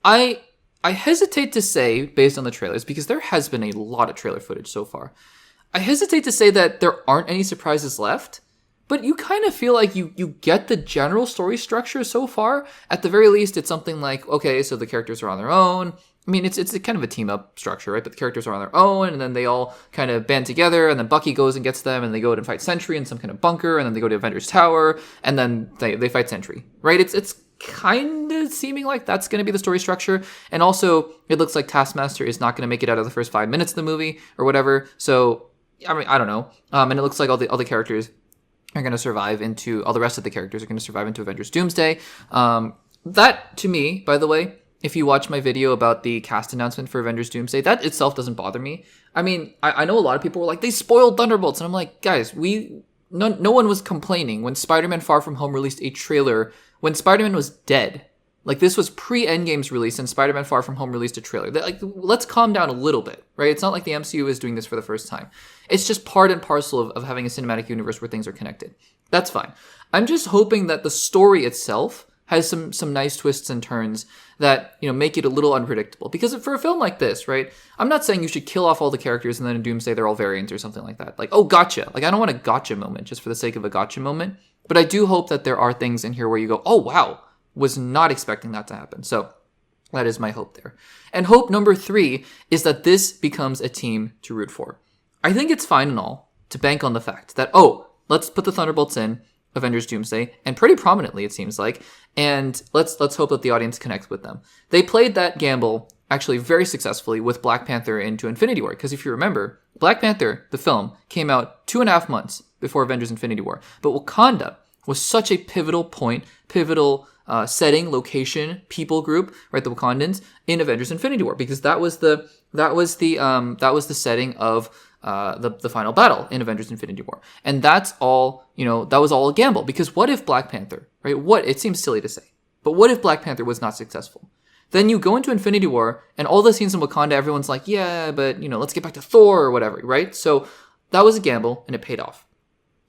I hesitate to say, based on the trailers, because there has been a lot of trailer footage so far, I hesitate to say that there aren't any surprises left, but you kind of feel like you get the general story structure so far. At the very least, it's something like, okay, so the characters are on their own. I mean, it's a kind of a team-up structure, right? But the characters are on their own, and then they all kind of band together, and then Bucky goes and gets them, and they go and fight Sentry in some kind of bunker, and then they go to Avengers Tower, and then they fight Sentry, right? It's kind of seeming like that's going to be the story structure. And also, it looks like Taskmaster is not going to make it out of the first 5 minutes of the movie, or whatever. So, I mean, I don't know. And it looks like all the characters are going to survive all the rest of the characters are going to survive into Avengers Doomsday. that, to me, by the way, if you watch my video about the cast announcement for Avengers Doomsday, that itself doesn't bother me. I mean, I know a lot of people were like, they spoiled Thunderbolts. And I'm like, guys, no one was complaining when Spider-Man Far From Home released a trailer when Spider-Man was dead. Like, this was pre-Endgame's release, and Spider-Man Far From Home released a trailer. Like, let's calm down a little bit, right? It's not like the MCU is doing this for the first time. It's just part and parcel of having a cinematic universe where things are connected. That's fine. I'm just hoping that the story itself has some nice twists and turns that, make it a little unpredictable. Because for a film like this, right, I'm not saying you should kill off all the characters and then in Doomsday they're all variants or something like that. Like, oh, gotcha. Like, I don't want a gotcha moment just for the sake of a gotcha moment. But I do hope that there are things in here where you go, oh, wow. Was not expecting that to happen. So that is my hope there. And hope number 3 is that this becomes a team to root for. I think it's fine and all to bank on the fact that, let's put the Thunderbolts in Avengers Doomsday, and pretty prominently it seems like, and let's hope that the audience connects with them. They played that gamble actually very successfully with Black Panther into Infinity War, because if you remember, Black Panther, the film, came out 2.5 months before Avengers Infinity War. But Wakanda was such a pivotal setting, location, people group, right? The Wakandans in Avengers Infinity War, because that was the setting of the final battle in Avengers Infinity War, and that's all. That was all a gamble. Because what if Black Panther, right? It seems silly to say, but what if Black Panther was not successful? Then you go into Infinity War, and all the scenes in Wakanda, everyone's like, yeah, but let's get back to Thor or whatever, right? So that was a gamble, and it paid off.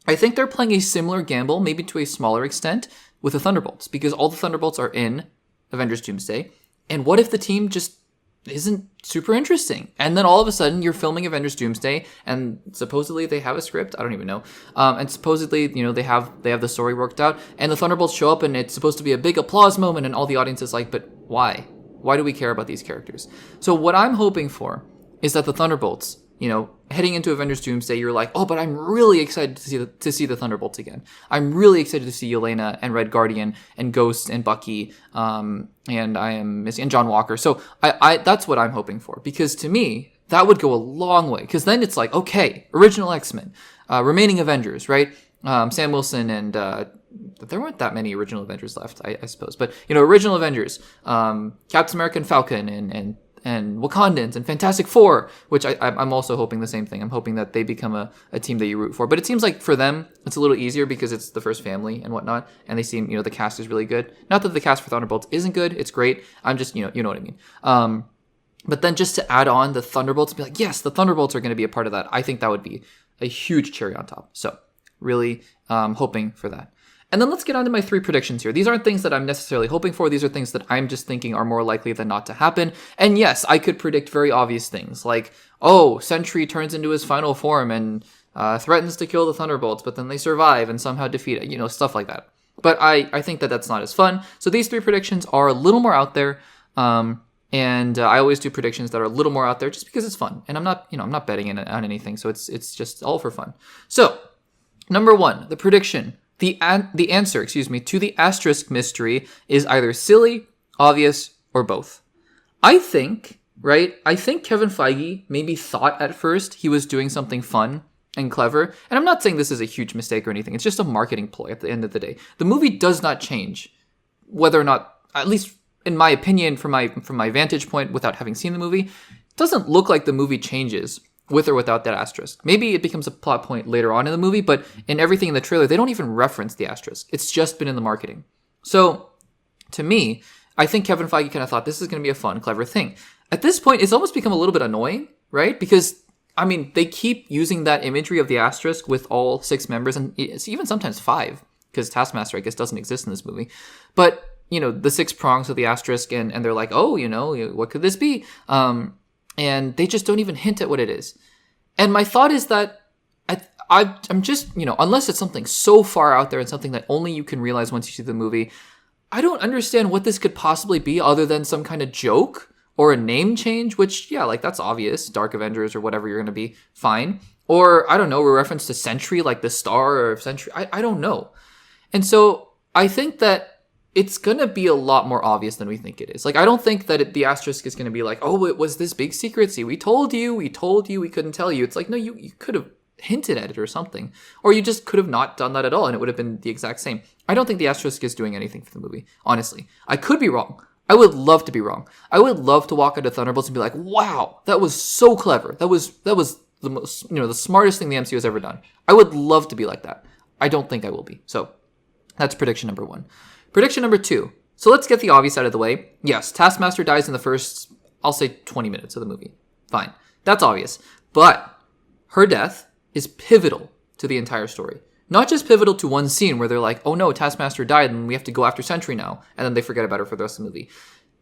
I think they're playing a similar gamble, maybe to a smaller extent, with the Thunderbolts, because all the Thunderbolts are in Avengers Doomsday. And what if the team just isn't super interesting? And then all of a sudden you're filming Avengers Doomsday, and supposedly they have a script. I don't even know. And supposedly, they have the story worked out, and the Thunderbolts show up, and it's supposed to be a big applause moment, and all the audience is like, but why? Why do we care about these characters? So what I'm hoping for is that the Thunderbolts, heading into Avengers Doomsday, you're like, oh, but I'm really excited to see the Thunderbolts again. I'm really excited to see Yelena and Red Guardian and Ghost and Bucky, and I am missing and John Walker. So I that's what I'm hoping for, because to me that would go a long way. Because then it's like, okay, original X-Men, remaining Avengers, right? Sam Wilson and there weren't that many original Avengers left, I suppose, but original Avengers, Captain America and Falcon and Wakandans and Fantastic Four, which I'm also hoping the same thing. I'm hoping that they become a team that you root for. But it seems like for them, it's a little easier because it's the first family and whatnot. And they seem, the cast is really good. Not that the cast for Thunderbolts isn't good. It's great. I'm just, you know what I mean. But then just to add on the Thunderbolts and be like, yes, the Thunderbolts are going to be a part of that. I think that would be a huge cherry on top. So really hoping for that. And then let's get on to my 3 predictions here. These aren't things that I'm necessarily hoping for. These are things that I'm just thinking are more likely than not to happen. And yes, I could predict very obvious things like, Sentry turns into his final form and threatens to kill the Thunderbolts, but then they survive and somehow defeat it, stuff like that. But I think that that's not as fun. So these 3 predictions are a little more out there. And I always do predictions that are a little more out there just because it's fun. And I'm not betting on anything. So it's just all for fun. So number 1, the prediction. The answer, to the asterisk mystery is either silly, obvious, or both. I think Kevin Feige maybe thought at first he was doing something fun and clever. And I'm not saying this is a huge mistake or anything. It's just a marketing ploy at the end of the day. The movie does not change whether or not, at least in my opinion, from my vantage point without having seen the movie, it doesn't look like the movie changes with or without that asterisk. Maybe it becomes a plot point later on in the movie, but in everything in the trailer, they don't even reference the asterisk. It's just been in the marketing. So, to me, I think Kevin Feige kind of thought this is going to be a fun, clever thing. At this point, it's almost become a little bit annoying, right? Because, they keep using that imagery of the asterisk with all 6 members, and it's even sometimes 5, because Taskmaster, I guess, doesn't exist in this movie. But, the 6 prongs of the asterisk, and they're like, what could this be? And they just don't even hint at what it is. And my thought is that I'm just, unless it's something so far out there and something that only you can realize once you see the movie, I don't understand what this could possibly be other than some kind of joke or a name change, which, yeah, like that's obvious. Dark Avengers or whatever you're going to be, fine. Or, I don't know, a reference to Sentry, like the star of Sentry. I don't know. And so I think that it's going to be a lot more obvious than we think it is. Like, I don't think that the asterisk is going to be like, it was this big secret. See, we told you, we couldn't tell you. It's like, no, you could have hinted at it or something. Or you just could have not done that at all and it would have been the exact same. I don't think the asterisk is doing anything for the movie, honestly. I could be wrong. I would love to be wrong. I would love to walk out of Thunderbolts and be like, wow, that was so clever. That was the most, the smartest thing the MCU has ever done. I would love to be like that. I don't think I will be. So that's prediction number 1. Prediction number 2. So let's get the obvious out of the way. Yes, Taskmaster dies in the first, I'll say 20 minutes of the movie. Fine. That's obvious. But her death is pivotal to the entire story. Not just pivotal to one scene where they're like, oh no, Taskmaster died and we have to go after Sentry now. And then they forget about her for the rest of the movie.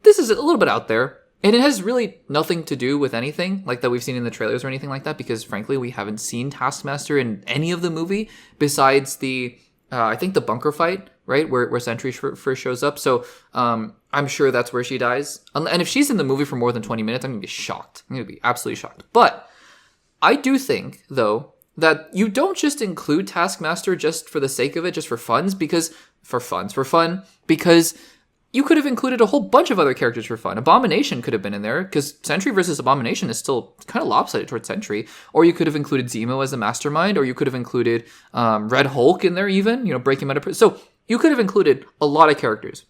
This is a little bit out there. And it has really nothing to do with anything like that we've seen in the trailers or anything like that. Because frankly, we haven't seen Taskmaster in any of the movie besides the, I think the bunker fight, right? Where Sentry first shows up. So I'm sure that's where she dies. And if she's in the movie for more than 20 minutes, I'm going to be shocked. I'm going to be absolutely shocked. But I do think, though, that you don't just include Taskmaster just for the sake of it, just for fun, because you could have included a whole bunch of other characters for fun. Abomination could have been in there, because Sentry versus Abomination is still kind of lopsided towards Sentry. Or you could have included Zemo as the mastermind, or you could have included Red Hulk in there even, breaking him out of prison. So you could have included a lot of characters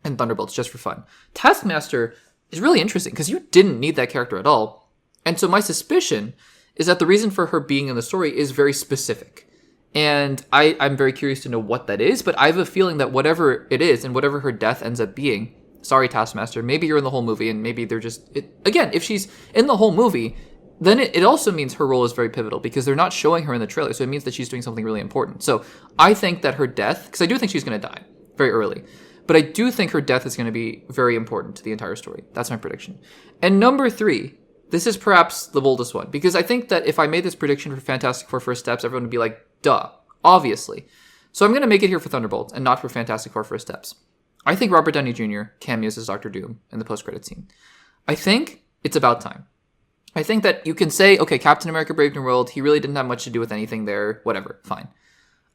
in Thunderbolts just for fun. Taskmaster is really interesting, because you didn't need that character at all. And so my suspicion is that the reason for her being in the story is very specific. And I'm very curious to know what that is, but I have a feeling that whatever it is and whatever her death ends up being, sorry, Taskmaster, maybe you're in the whole movie and maybe they're just... Again, if she's in the whole movie, then it also means her role is very pivotal because they're not showing her in the trailer, so it means that she's doing something really important. So I think that her death, because I do think she's going to die very early, but I do think her death is going to be very important to the entire story. That's my prediction. And number 3... this is perhaps the boldest one, because I think that if I made this prediction for Fantastic Four First Steps, everyone would be like, duh, obviously. So I'm going to make it here for Thunderbolts and not for Fantastic Four First Steps. I think Robert Downey Jr. cameos as Doctor Doom in the post-credit scene. I think it's about time. I think that you can say, okay, Captain America Brave New World, he really didn't have much to do with anything there, whatever, fine.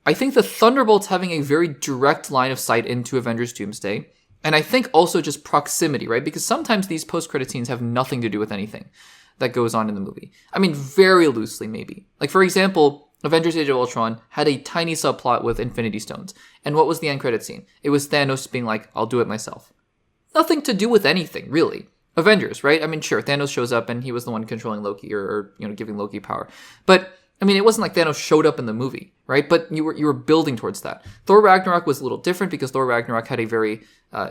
I think the Thunderbolts having a very direct line of sight into Avengers Doomsday, and I think also just proximity, right? Because sometimes these post-credit scenes have nothing to do with anything that goes on in the movie. I mean, very loosely, maybe. Like, for example, Avengers Age of Ultron had a tiny subplot with Infinity Stones. And what was the end credit scene? It was Thanos being like, I'll do it myself. Nothing to do with anything, really. Avengers, right? I mean, sure, Thanos shows up and he was the one controlling Loki or giving Loki power. But I mean, it wasn't like Thanos showed up in the movie, right? But you were building towards that. Thor Ragnarok was a little different because Thor Ragnarok had a very,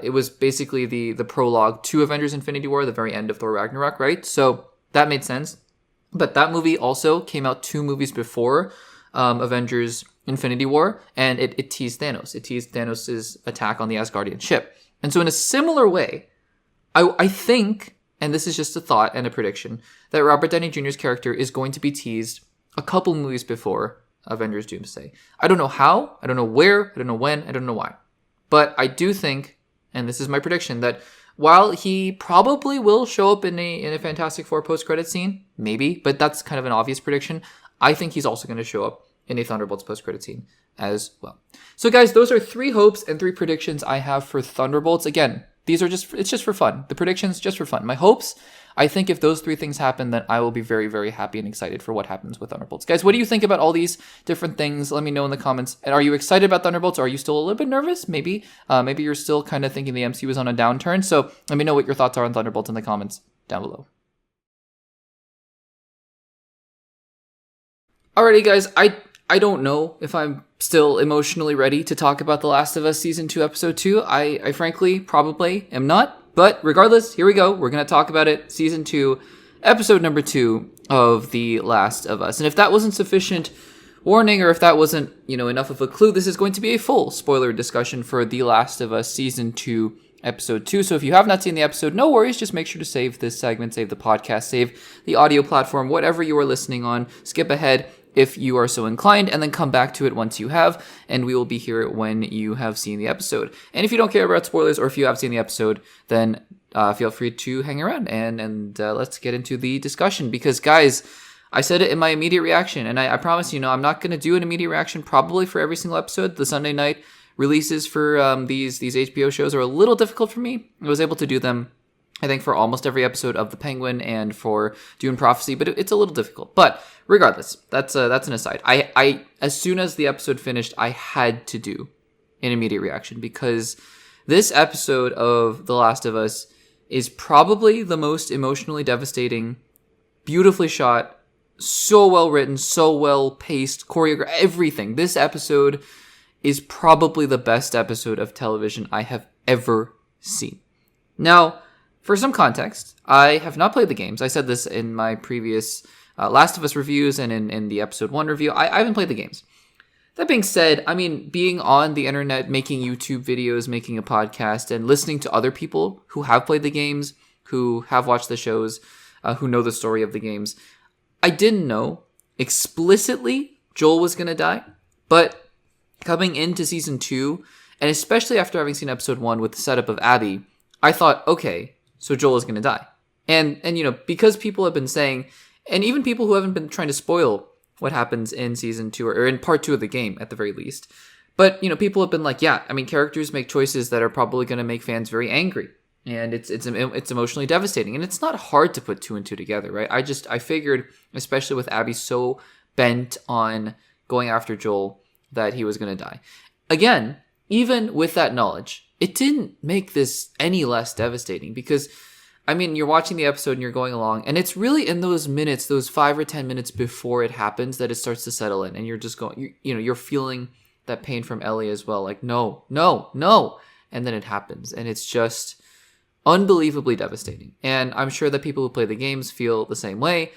it was basically the prologue to Avengers Infinity War, the very end of Thor Ragnarok, right? So that made sense. But that movie also came out 2 movies before Avengers Infinity War, and it teased Thanos. It teased Thanos' attack on the Asgardian ship. And so in a similar way, I think, and this is just a thought and a prediction, that Robert Downey Jr.'s character is going to be teased a couple movies before Avengers Doomsday. I don't know how, I don't know where, I don't know when, I don't know why. But I do think, and this is my prediction, that while he probably will show up in a Fantastic Four post-credit scene, maybe, but that's kind of an obvious prediction, I think he's also going to show up in a Thunderbolts post-credit scene as well. So guys, those are 3 hopes and 3 predictions I have for Thunderbolts. Again, it's just for fun. The predictions, just for fun. My hopes, I think if those 3 things happen, then I will be very, very happy and excited for what happens with Thunderbolts. Guys, what do you think about all these different things? Let me know in the comments. And are you excited about Thunderbolts, or are you still a little bit nervous? Maybe you're still kind of thinking the MCU is on a downturn. So let me know what your thoughts are on Thunderbolts in the comments down below. Alrighty, guys, I don't know if I'm still emotionally ready to talk about The Last of Us Season 2, Episode 2. I frankly probably am not. But regardless, here we go. We're going to talk about it. Season 2, Episode number 2 of The Last of Us. And if that wasn't sufficient warning, or if that wasn't, enough of a clue, this is going to be a full spoiler discussion for The Last of Us Season 2, Episode 2. So if you have not seen the episode, no worries. Just make sure to save this segment, save the podcast, save the audio platform, whatever you are listening on. Skip ahead if you are so inclined, and then come back to it once you have, and we will be here when you have seen the episode. And if you don't care about spoilers, or if you have seen the episode, then feel free to hang around, and let's get into the discussion. Because, guys, I said it in my immediate reaction, and I promise I'm not going to do an immediate reaction probably for every single episode. The Sunday night releases for these HBO shows are a little difficult for me. I was able to do them I think, for almost every episode of The Penguin and for Dune Prophecy, but it's a little difficult. But regardless, that's an aside. I as soon as the episode finished, I had to do an immediate reaction, because this episode of The Last of Us is probably the most emotionally devastating, beautifully shot, so well written, so well paced, choreographed, everything. This episode is probably the best episode of television I have ever seen. Now, for some context, I have not played the games. I said this in my previous Last of Us reviews and in the episode 1 review. I haven't played the games. That being said, I mean, being on the internet, making YouTube videos, making a podcast, and listening to other people who have played the games, who have watched the shows, who know the story of the games, I didn't know explicitly Joel was going to die. But coming into season 2, and especially after having seen episode 1 with the setup of Abby, I thought, okay, so Joel is going to die. And because people have been saying, and even people who haven't been trying to spoil what happens in season 2 or in part 2 of the game at the very least, but people have been like, yeah, I mean, characters make choices that are probably going to make fans very angry, and it's emotionally devastating, and it's not hard to put 2 and 2 together, right? I figured, especially with Abby so bent on going after Joel, that he was going to die. Again, even with that knowledge, it didn't make this any less devastating, because I mean, you're watching the episode and you're going along, and it's really in those minutes, those 5 or 10 minutes before it happens, that it starts to settle in, and you're just going, you're feeling that pain from Ellie as well, like, no, and then it happens, and it's just unbelievably devastating. And I'm sure that people who play the games feel the same way.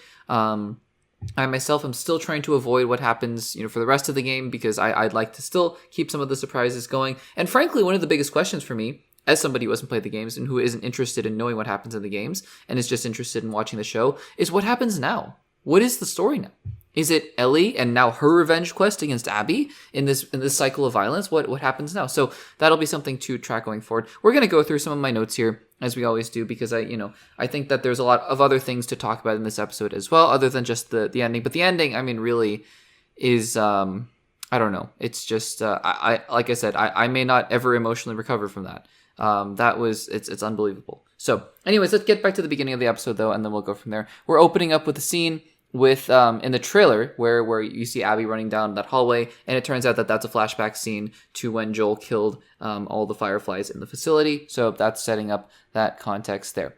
I myself am still trying to avoid what happens, for the rest of the game, because I'd like to still keep some of the surprises going. And frankly, one of the biggest questions for me, as somebody who hasn't played the games and who isn't interested in knowing what happens in the games and is just interested in watching the show, is what happens now? What is the story now? Is it Ellie and now her revenge quest against Abby in this cycle of violence? What happens now? So that'll be something to track going forward. We're going to go through some of my notes here, as we always do, because I think that there's a lot of other things to talk about in this episode as well, other than just the ending. But the ending, I mean, really is, I don't know. It's just, like I said, I may not ever emotionally recover from that. It's unbelievable. So anyways, let's get back to the beginning of the episode though, and then we'll go from there. We're opening up with a scene with in the trailer where you see Abby running down that hallway, and it turns out that that's a flashback scene to when Joel killed all the Fireflies in the facility. So that's setting up that context there.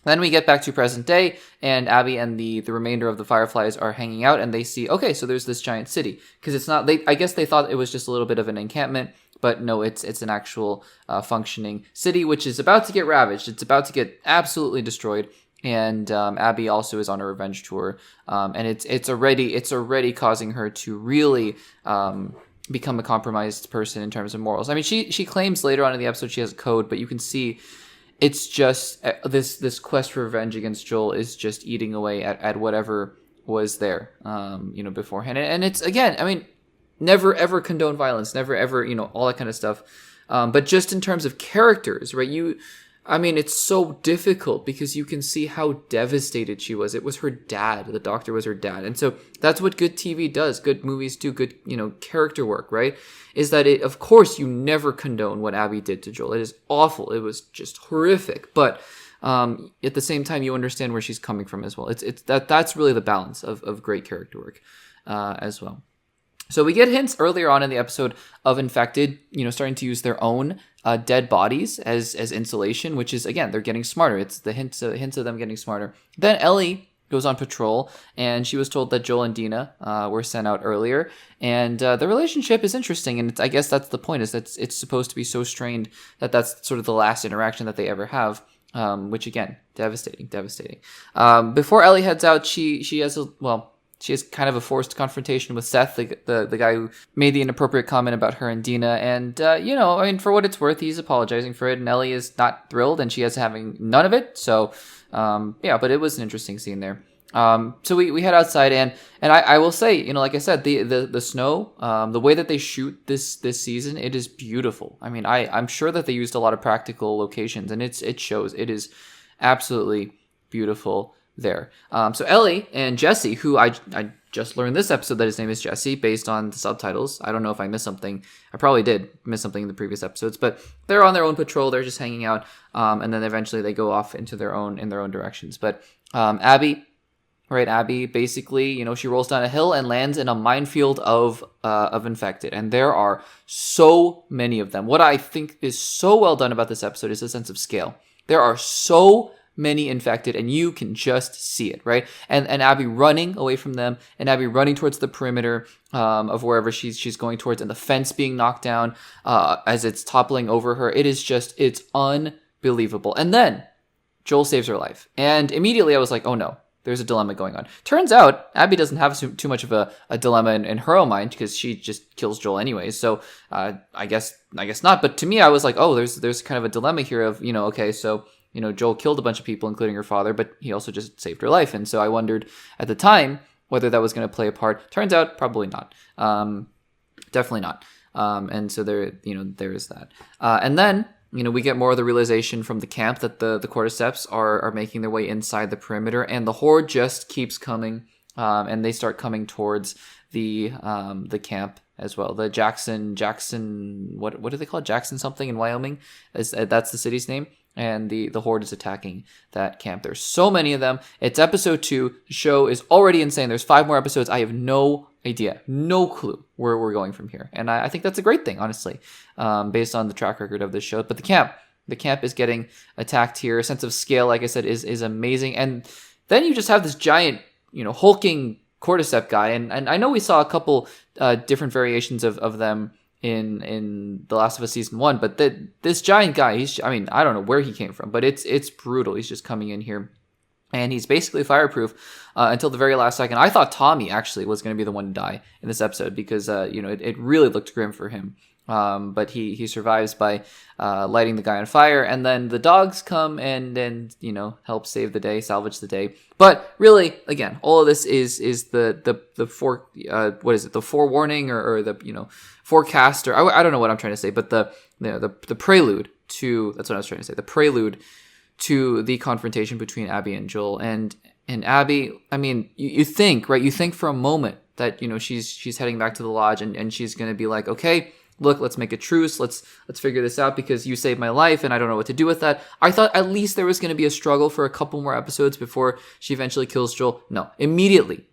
Then we get back to present day, and Abby and the remainder of the Fireflies are hanging out, and they see, okay, so there's this giant city, because it's not. I guess they thought it was just a little bit of an encampment, but no, it's an actual functioning city, which is about to get ravaged. It's about to get absolutely destroyed. And Abby also is on a revenge tour, and it's already causing her to really become a compromised person in terms of morals. I mean, she claims later on in the episode she has a code, but you can see it's just this quest for revenge against Joel is just eating away at whatever was there, beforehand. And it's, again, I mean, never ever condone violence, never ever, all that kind of stuff. But just in terms of characters, right? It's so difficult because you can see how devastated she was. It was her dad. The doctor was her dad. And so that's what good TV does. Good movies do, good, character work, right? Is that of course, you never condone what Abby did to Joel. It is awful. It was just horrific. But at the same time, you understand where she's coming from as well. That's really the balance of great character work as well. So we get hints earlier on in the episode of infected, starting to use their own dead bodies as insulation, which is, again, they're getting smarter. It's the hints of them getting smarter. Then Ellie goes on patrol, and she was told that Joel and Dina were sent out earlier, and the relationship is interesting, and I guess that's the point, is that it's supposed to be so strained that that's sort of the last interaction that they ever have, which, again, devastating. Before Ellie heads out, she has kind of a forced confrontation with Seth, the guy who made the inappropriate comment about her and Dina. And, for what it's worth, he's apologizing for it. And Ellie is not thrilled, and she is having none of it. So, but it was an interesting scene there. So we head outside, and I will say, like I said, the snow, the way that they shoot this season, it is beautiful. I mean, I'm sure that they used a lot of practical locations, and it shows. It is absolutely beautiful. there. So Ellie and Jesse, who I just learned this episode that his name is Jesse based on the subtitles. I don't know if I missed something. I probably did miss something in the previous episodes, but they're on their own patrol. They're just hanging out, and then eventually they go off into their own directions. But Abby, basically, she rolls down a hill and lands in a minefield of infected, and there are so many of them. What I think is so well done about this episode is the sense of scale. There are so many infected, and you can just see it, right? And Abby running away from them, and Abby running towards the perimeter of wherever she's going towards, and the fence being knocked down as it's toppling over her. It's unbelievable. And then Joel saves her life, and immediately I was like, oh no, there's a dilemma going on. Turns out Abby doesn't have too much of a dilemma in her own mind, because she just kills Joel anyways. So I guess not. But to me, I was like, oh, there's kind of a dilemma here of, okay, so Joel killed a bunch of people, including her father, but he also just saved her life. And so I wondered at the time whether that was going to play a part. Turns out probably not. Definitely not. And so there is that. And then we get more of the realization from the camp that the cordyceps are making their way inside the perimeter, and the horde just keeps coming, and they start coming towards the camp as well. The Jackson, what do they call it? Jackson something in Wyoming. That's the city's name. And the horde is attacking that camp. There's so many of them. It's episode 2. The show is already insane. There's 5 more episodes. I have no idea, no clue where we're going from here. And I think that's a great thing, honestly, based on the track record of this show. But the camp is getting attacked here. A sense of scale, like I said, is amazing. And then you just have this giant, hulking cordyceps guy. And I know we saw a couple different variations of them in The Last of Us Season 1, but this giant guy, I don't know where he came from, but it's brutal. He's just coming in here, and he's basically fireproof until the very last second. I thought Tommy actually was going to be the one to die in this episode, because it really looked grim for him. But he survives by lighting the guy on fire, and then the dogs come and help save the day, salvage the day. But really, again, all of this is the forewarning or the forecast, or I don't know what I'm trying to say, but the prelude to, that's what I was trying to say, the prelude to the confrontation between Abby and Joel. And Abby, you think, right? You think for a moment that she's heading back to the lodge, and she's going to be like, okay, look, let's make a truce. Let's figure this out, because you saved my life and I don't know what to do with that. I thought at least there was going to be a struggle for a couple more episodes before she eventually kills Joel. No, immediately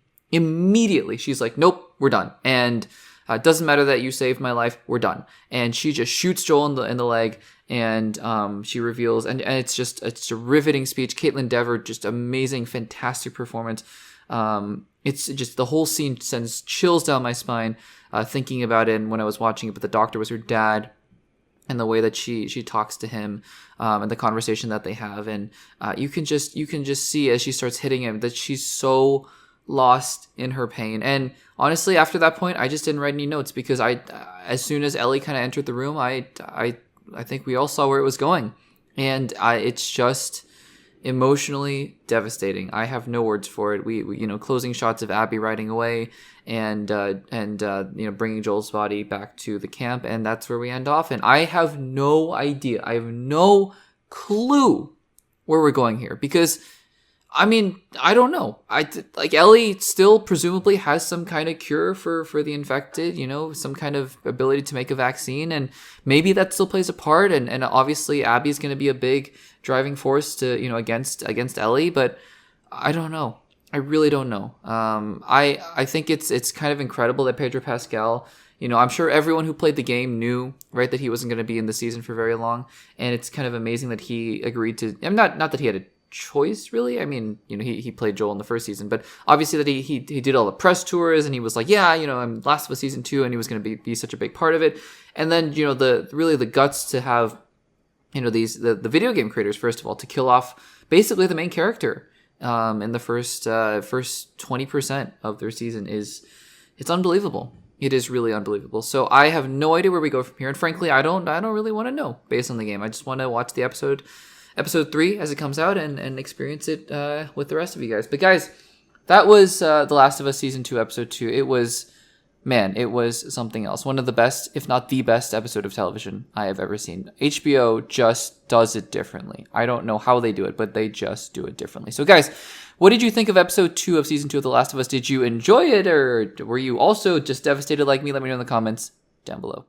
she's like, nope, we're done. And it doesn't matter that you saved my life, we're done. And she just shoots Joel in the leg, and she reveals, and it's a riveting speech. Caitlin Dever, just amazing, fantastic performance. It's just, the whole scene sends chills down my spine thinking about it, and when I was watching it. But the doctor was her dad, and the way that she talks to him, and the conversation that they have, and you can just see as she starts hitting him that she's so lost in her pain. And honestly, after that point, I just didn't write any notes, because as soon as Ellie kind of entered the room, I think we all saw where it was going, and it's just emotionally devastating. I have no words for it. We closing shots of Abby riding away, and bringing Joel's body back to the camp, and that's where we end off. And I have no idea. I have no clue where we're going here, because I don't know. Ellie still presumably has some kind of cure for the infected, some kind of ability to make a vaccine, and maybe that still plays a part. And obviously Abby's going to be a big driving force to, against Ellie, but I don't know. I really don't know. I think it's kind of incredible that Pedro Pascal, I'm sure everyone who played the game knew, right, that he wasn't going to be in the season for very long. And it's kind of amazing that he agreed to, not that he had a choice, really. He played Joel in the first season, but obviously that he did all the press tours, and he was like, yeah, I'm Last of Us Season 2, and he was going to be such a big part of it. And then, the guts to have, the video game creators, first of all, to kill off basically the main character in the first 20% of their season it's unbelievable. It is really unbelievable. So I have no idea where we go from here, and frankly, I don't really want to know based on the game. I just want to watch the episode 3 as it comes out and experience it with the rest of you guys. But guys, that was The Last of Us Season 2, Episode 2. It was something else. One of the best, if not the best episode of television I have ever seen. HBO just does it differently. I don't know how they do it, but they just do it differently. So guys, what did you think of episode 2 of season 2 of The Last of Us? Did you enjoy it, or were you also just devastated like me? Let me know in the comments down below.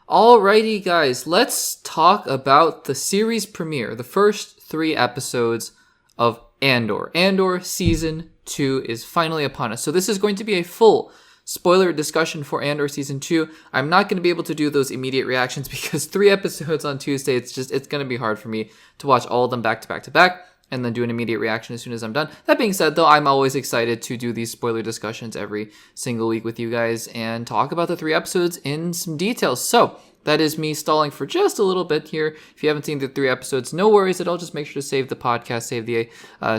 Alrighty, guys, let's talk about the series premiere, the first 3 episodes of Andor. Andor season 2 is finally upon us. So this is going to be a full spoiler discussion for Andor season 2. I'm not going to be able to do those immediate reactions because 3 episodes on Tuesday, it's going to be hard for me to watch all of them back to back to back and then do an immediate reaction as soon as I'm done. That being said, though, I'm always excited to do these spoiler discussions every single week with you guys and talk about the 3 episodes in some details. So that is me stalling for just a little bit here. If you haven't seen the 3 episodes, no worries at all. Just make sure to save the podcast, save the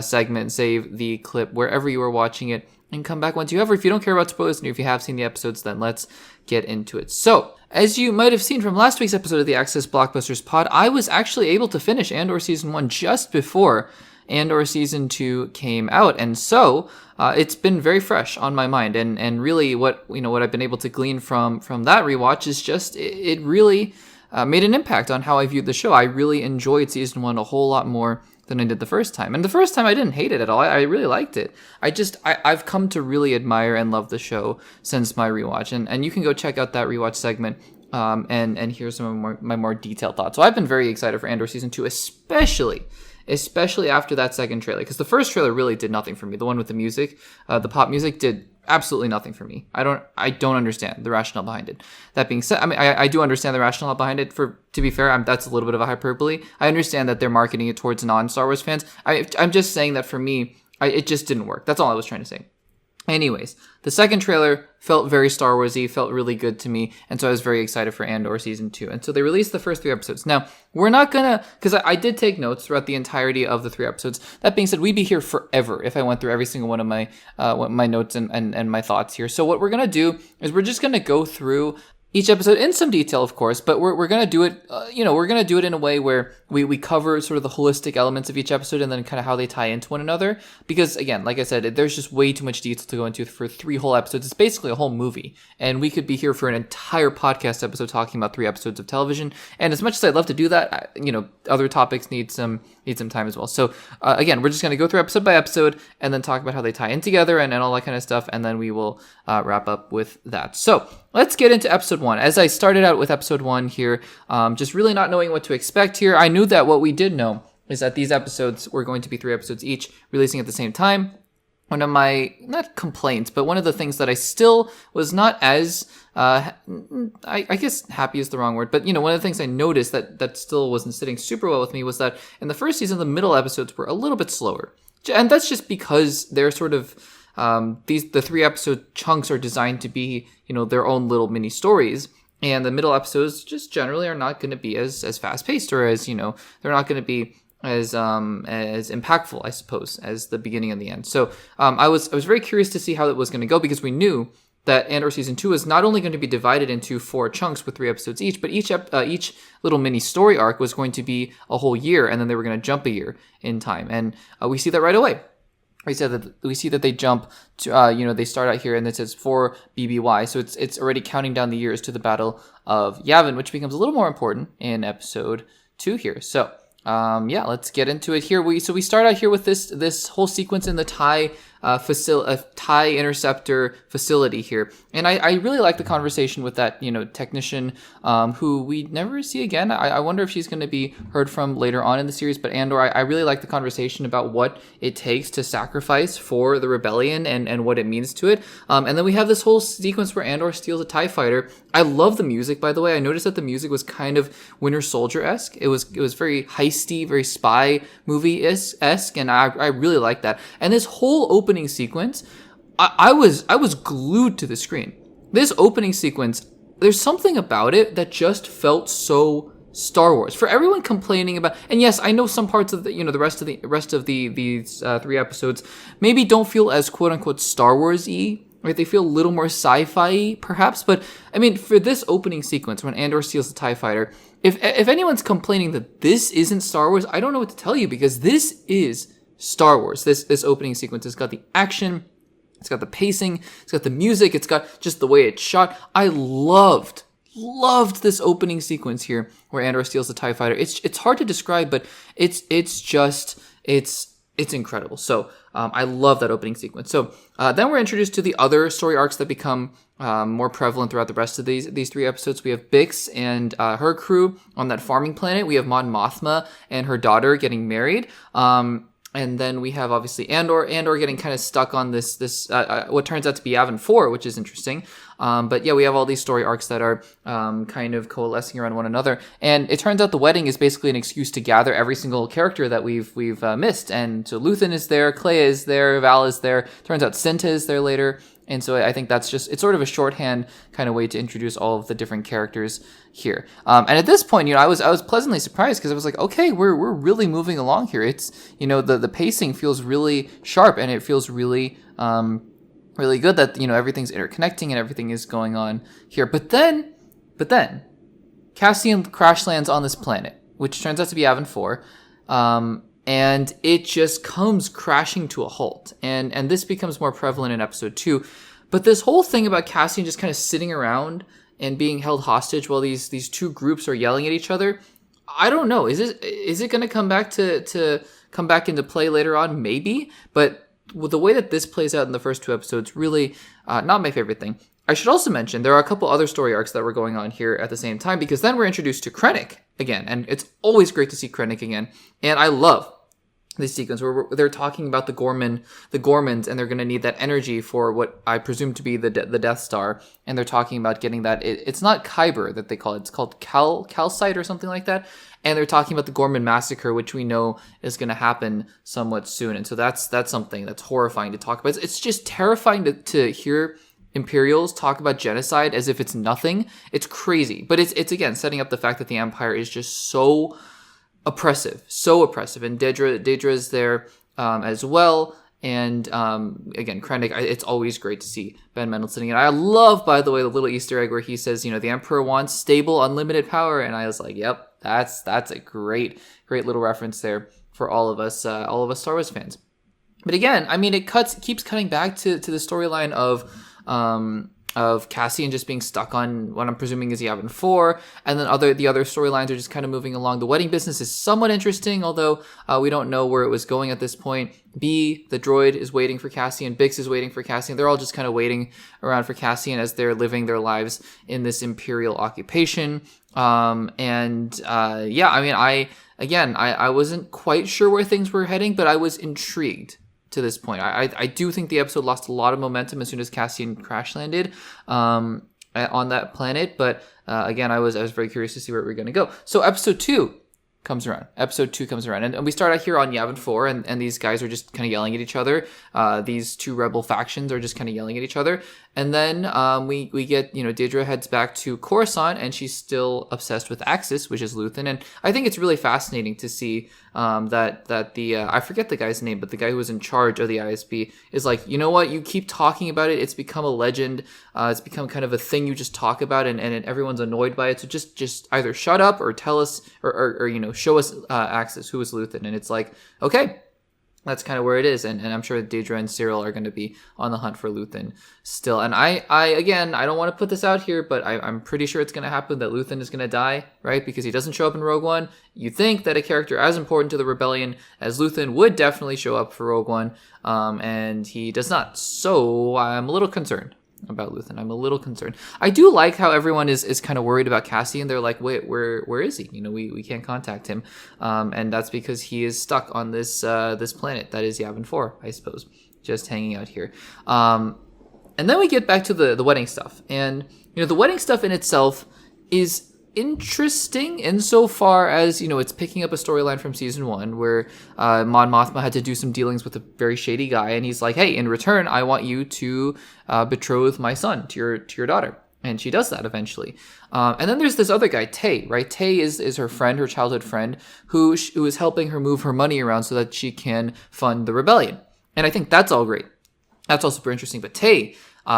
segment, save the clip wherever you are watching it, and come back once you have. Or if you don't care about spoilers and if you have seen the episodes, then let's get into it. So, as you might have seen from last week's episode of the Access Blockbusters pod, I was actually able to finish Andor Season 1 just before Andor Season 2 came out. And so, it's been very fresh on my mind. And really what I've been able to glean from that rewatch is just, it really made an impact on how I viewed the show. I really enjoyed Season 1 a whole lot more than I did the first time. And the first time I didn't hate it at all. I really liked it. I've come to really admire and love the show since my rewatch. And you can go check out that rewatch segment and hear some of my more detailed thoughts. So I've been very excited for Andor Season 2, especially after that second trailer. Because the first trailer really did nothing for me. The one with the music, the pop music, did absolutely nothing for me. I don't understand the rationale behind it. That being said, I mean, I do understand the rationale behind it. To be fair, that's a little bit of a hyperbole. I understand that they're marketing it towards non-Star Wars fans. I'm just saying that for me, it just didn't work. That's all I was trying to say. Anyways, the second trailer felt very Star Wars-y, felt really good to me, and so I was very excited for Andor Season 2. And so they released the first 3 episodes. Now, we're not gonna, because I did take notes throughout the entirety of the 3 episodes. That being said, we'd be here forever if I went through every single one of my notes and my thoughts here. So what we're gonna do is we're just gonna go through each episode in some detail, of course, but we're going to do it, we're going to do it in a way where we cover sort of the holistic elements of each episode and then kind of how they tie into one another. Because again, like I said, there's just way too much detail to go into for 3 whole episodes. It's basically a whole movie. And we could be here for an entire podcast episode talking about 3 episodes of television. And as much as I'd love to do that, other topics need some time as well. So again, we're just going to go through episode by episode and then talk about how they tie in together and all that kind of stuff. And then we will wrap up with that. So let's get into episode 1. As I started out with episode 1 here, just really not knowing what to expect here, I knew that what we did know is that these episodes were going to be 3 episodes each, releasing at the same time. One of my, not complaints, but one of the things that I still was not as, I guess happy is the wrong word, but one of the things I noticed that still wasn't sitting super well with me was that in the first season, the middle episodes were a little bit slower. And that's just because they're sort of, the 3 episode chunks are designed to be, their own little mini stories. And the middle episodes just generally are not going to be as fast paced, or as, they're not going to be as impactful, I suppose, as the beginning and the end. So I was very curious to see how it was going to go, because we knew that Andor Season 2 is not only going to be divided into 4 chunks with 3 episodes each, but each little mini story arc was going to be a whole year, and then they were going to jump a year in time. And we see that right away. We see that they jump to, they start out here and it says 4 BBY. So it's already counting down the years to the Battle of Yavin, which becomes a little more important in episode 2 here. So, let's get into it here. We start out here with this whole sequence in the TIE TIE interceptor facility here. And I really like the conversation with that, technician who we never see again. I wonder if she's going to be heard from later on in the series. But Andor, I really like the conversation about what it takes to sacrifice for the rebellion and what it means to it. And then we have this whole sequence where Andor steals a TIE fighter. I love the music, by the way. I noticed that the music was kind of Winter Soldier-esque. It was very heisty, very spy movie-esque, and I really like that. And this whole opening sequence, I was glued to the screen. This opening sequence, there's something about it that just felt so Star Wars. For everyone complaining about, and yes, I know some parts of the rest of these 3 episodes maybe don't feel as quote unquote Star Wars-y. Right, they feel a little more sci-fi, perhaps. But I mean, for this opening sequence when Andor steals the TIE fighter, if anyone's complaining that this isn't Star Wars, I don't know what to tell you, because this is Star Wars. This opening sequence has got the action, it's got the pacing, it's got the music, it's got just the way it's shot. I loved this opening sequence here where Andor steals the TIE fighter. It's hard to describe, but it's it's incredible. So I love that opening sequence. So then we're introduced to the other story arcs that become more prevalent throughout the rest of these 3 episodes. We have Bix and her crew on that farming planet. We have Mon Mothma and her daughter getting married. And then we have obviously Andor getting kind of stuck on this what turns out to be Yavin 4, which is interesting. But yeah, we have all these story arcs that are kind of coalescing around one another. And it turns out the wedding is basically an excuse to gather every single character that we've missed. And so Luthen is there, Clea is there, Val is there. Turns out Cinta is there later. And so I think that's it's sort of a shorthand kind of way to introduce all of the different characters here. And at this point, I was pleasantly surprised because I was like, okay, we're really moving along here. It's, the pacing feels really sharp and it feels really, really good that, everything's interconnecting and everything is going on here. But then Cassian crash lands on this planet, which turns out to be Yavin 4. And it just comes crashing to a halt. And this becomes more prevalent in episode 2. But this whole thing about Cassian just kind of sitting around and being held hostage while these 2 groups are yelling at each other, I don't know. Is it going to come back to come back into play later on? Maybe. But with the way that this plays out in the first 2 episodes, really not my favorite thing. I should also mention there are a couple other story arcs that were going on here at the same time, because then we're introduced to Krennic again. And it's always great to see Krennic again. And I love this sequence where they're talking about the Gormans, and they're going to need that energy for what I presume to be the Death Star, and they're talking about getting that. It's not Kyber that they call it; it's called calcite or something like that. And they're talking about the Gorman massacre, which we know is going to happen somewhat soon. And so that's something that's horrifying to talk about. It's just terrifying to hear Imperials talk about genocide as if it's nothing. It's crazy, but it's again setting up the fact that the Empire is just so oppressive. And Daedra is there as well. And again, Krennic, it's always great to see Ben Mendelsohn. And I love, by the way, the little Easter egg where he says, the Emperor wants stable, unlimited power. And I was like, yep, that's a great little reference there for all of us Star Wars fans. But again, I mean, it keeps cutting back to the storyline of Cassian just being stuck on what I'm presuming is Yavin 4, and then the other storylines are just kind of moving along. The wedding business is somewhat interesting, although we don't know where it was going at this point. B, the droid, is waiting for Cassian. Bix is waiting for Cassian. They're all just kind of waiting around for Cassian as they're living their lives in this Imperial occupation. Yeah, I mean, I wasn't quite sure where things were heading, but I was intrigued to this point. I do think the episode lost a lot of momentum as soon as Cassian crash landed on that planet. But again, I was very curious to see where we were going to go. So episode 2 comes around. And we start out here on Yavin 4, and these guys are just kind of yelling at each other. These 2 rebel factions are just kind of yelling at each other. And then we get, Daedra heads back to Coruscant, and she's still obsessed with Axis, which is Luthen. And I think it's really fascinating to see that the I forget the guy's name, but the guy who was in charge of the ISB is like, you know what, you keep talking about it, it's become a legend, it's become kind of a thing you just talk about, and everyone's annoyed by it, so just either shut up or tell us or show us Axis, who is Luthen. And it's like, okay, that's kind of where it is, and I'm sure Daedra and Cyril are going to be on the hunt for Luthen still. And I don't want to put this out here, but I'm pretty sure it's going to happen that Luthen is going to die, right? Because he doesn't show up in Rogue One. You think that a character as important to the rebellion as Luthen would definitely show up for Rogue One, and he does not. So I'm a little concerned about Luthen. I'm a little concerned. I do like how everyone is kind of worried about Cassian. They're like, wait, where is he? We can't contact him. And that's because he is stuck on this planet that is Yavin 4, I suppose, just hanging out here. And then we get back to the wedding stuff. And, the wedding stuff in itself is interesting insofar as, it's picking up a storyline from season 1 where Mon Mothma had to do some dealings with a very shady guy, and he's like, hey, in return, I want you to betroth my son to your daughter. And she does that eventually. And then there's this other guy, Tay, right? Tay is her friend, her childhood friend, who is helping her move her money around so that she can fund the rebellion. And I think that's all great. That's all super interesting. But Tay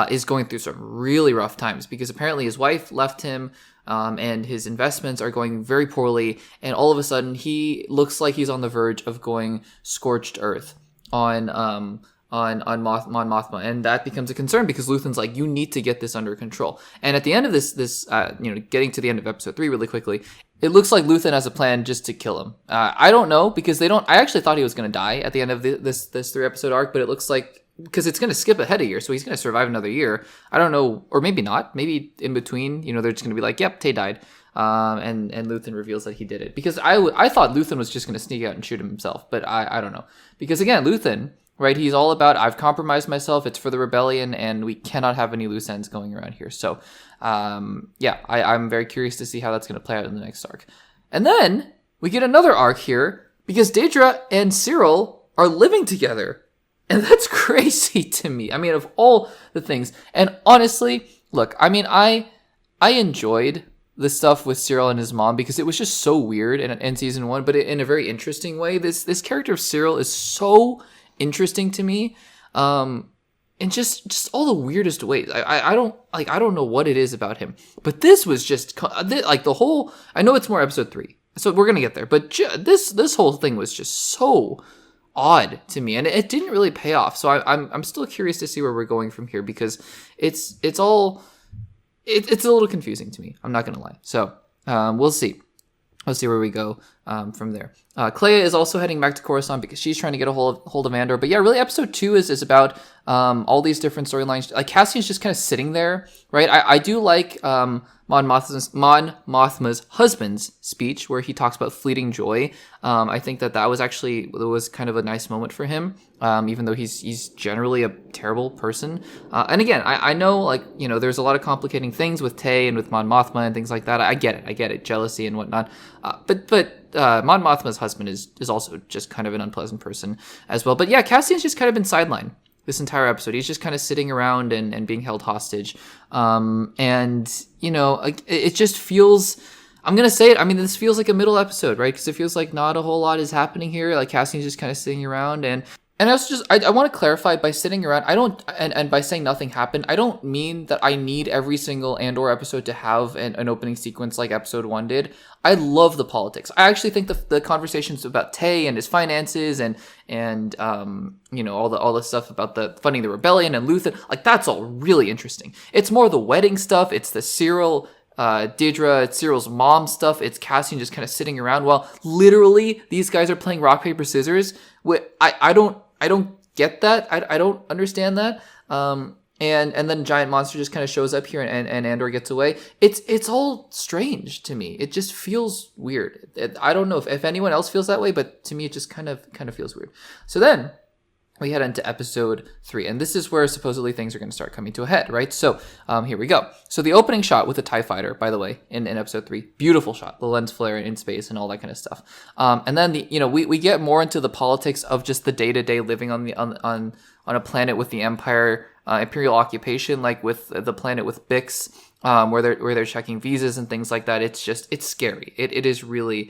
is going through some really rough times because apparently his wife left him, and his investments are going very poorly. And all of a sudden, he looks like he's on the verge of going scorched earth on Mon Mothma, and that becomes a concern because Luthen's like, you need to get this under control. And at the end of this getting to the end of episode 3 really quickly, it looks like Luthen has a plan just to kill him. I don't know, because they don't. I actually thought he was going to die at the end of this 3-episode arc, but it looks like, because it's going to skip ahead a year, so he's going to survive another year. I don't know, or maybe not. Maybe in between, they're just going to be like, "Yep, Tay died," and Luthen reveals that he did it. Because I thought Luthen was just going to sneak out and shoot him himself, but I don't know. Because again, Luthen, right? He's all about, I've compromised myself. It's for the rebellion, and we cannot have any loose ends going around here. So, I'm very curious to see how that's going to play out in the next arc. And then we get another arc here because Daedra and Cyril are living together. And that's crazy to me. I mean, of all the things. And honestly, look, I mean, I enjoyed the stuff with Cyril and his mom because it was just so weird in season 1, but in a very interesting way. This character of Cyril is so interesting to me. In just all the weirdest ways. I don't know what it is about him, but this was just like the whole. I know it's more episode 3, so we're gonna get there. But this whole thing was just so odd to me, and it didn't really pay off. So I'm still curious to see where we're going from here because it's a little confusing to me. I'm not gonna lie. So we'll see. Let's see where we go from there. Clea is also heading back to Coruscant because she's trying to get a hold of Andor. But yeah, really, episode 2 is about all these different storylines. Like Cassian's just kind of sitting there, right? I do like Mon Mothma's husband's speech where he talks about fleeting joy. I think that was kind of a nice moment for him, even though he's generally a terrible person. And again, I know there's a lot of complicating things with Tay and with Mon Mothma and things like that. I get it, jealousy and whatnot. But Mon Mothma's husband is also just kind of an unpleasant person as well. But yeah, Cassian's just kind of been sidelined this entire episode. He's just kind of sitting around and being held hostage. It just feels, I'm going to say it, I mean, this feels like a middle episode, right? Because it feels like not a whole lot is happening here. Like Cassian's just kind of sitting around and I want to clarify by sitting around, and by saying nothing happened, I don't mean that I need every single Andor episode to have an opening sequence like episode 1 did. I love the politics. I actually think the conversations about Tay and his finances and all the stuff about the funding the rebellion and Luthen, like that's all really interesting. It's more the wedding stuff. It's the Cyril, Daedra, Cyril's mom stuff. It's Cassian just kind of sitting around while literally these guys are playing rock, paper, scissors. I don't get that. I don't understand that. And then giant monster just kind of shows up here and Andor gets away. It's all strange to me. It just feels weird. I don't know if anyone else feels that way, but to me it just kind of feels weird. So then we head into episode 3, and this is where supposedly things are going to start coming to a head, right? So here we go. So the opening shot with the TIE fighter, by the way, in episode 3, beautiful shot, the lens flare in space and all that kind of stuff. And then we get more into the politics of just the day-to-day living on a planet with the Empire Imperial occupation, like with the planet with Bix, where they're checking visas and things like that. It's scary. It is really.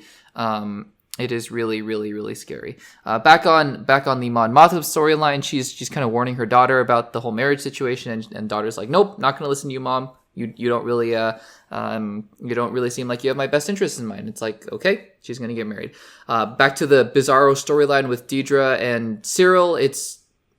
It is really, really, really scary. Back on the Mon Mothma storyline, she's kind of warning her daughter about the whole marriage situation, and daughter's like, "Nope, not going to listen to you, Mom. You don't really seem like you have my best interests in mind." It's like, okay, she's going to get married. Back to the Bizarro storyline with Daedra and Cyril.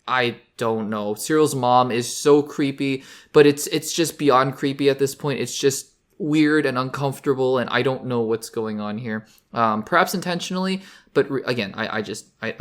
I don't know. Cyril's mom is so creepy, but it's just beyond creepy at this point. It's just weird and uncomfortable, and I don't know what's going on here. Perhaps intentionally, but again, I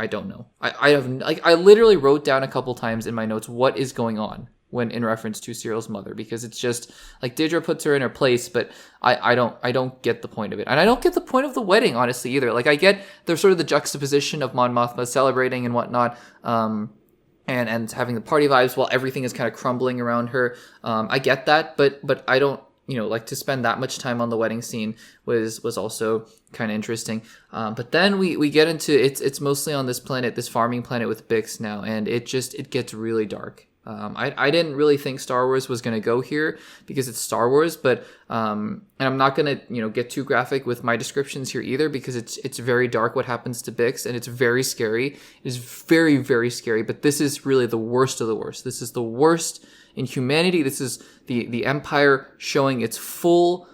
don't know. I literally wrote down a couple times in my notes what is going on when in reference to Cyril's mother, because it's just like Daedra puts her in her place, but I don't get the point of it, and I don't get the point of the wedding honestly either. Like I get there's sort of the juxtaposition of Mon Mothma celebrating and whatnot, and having the party vibes while everything is kind of crumbling around her. I get that, but I don't. Like to spend that much time on the wedding scene was also kind of interesting. But then we get into it's mostly on this planet, this farming planet with Bix now, and it gets really dark. I didn't really think Star Wars was going to go here because it's Star Wars, but and I'm not going to get too graphic with my descriptions here either, because it's very dark what happens to Bix, and it's very scary. It is very, very scary, but this is really the worst of the worst. This is the worst in humanity. This is the Empire showing its full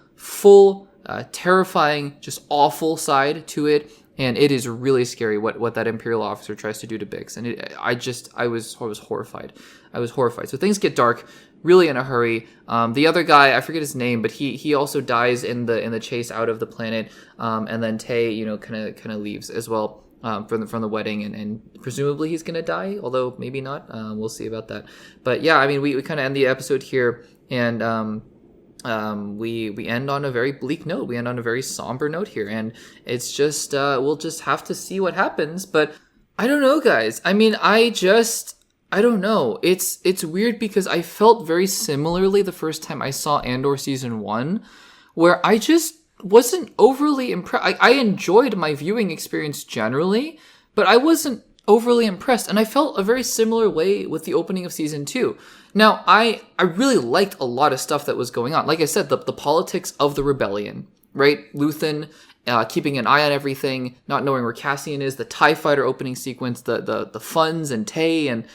terrifying, just awful side to it. And it is really scary what that Imperial officer tries to do to Bix. And I was horrified. I was horrified. So things get dark really in a hurry. The other guy, I forget his name, but he also dies in the chase out of the planet. And then Tay, kind of leaves as well from the wedding, and presumably he's gonna die, although maybe not. We'll see about that. But yeah, I mean, we kind of end the episode here, and we end on a very bleak note. We end on a very somber note here, and it's just we'll just have to see what happens. But I don't know, guys. I mean, I don't know. It's weird because I felt very similarly the first time I saw Andor season 1, where I just wasn't overly impressed. I enjoyed my viewing experience generally, but I wasn't overly impressed. And I felt a very similar way with the opening of season 2. Now, I really liked a lot of stuff that was going on. Like I said, the politics of the rebellion, right? Luthen keeping an eye on everything, not knowing where Cassian is, the TIE Fighter opening sequence, the funds and Tay and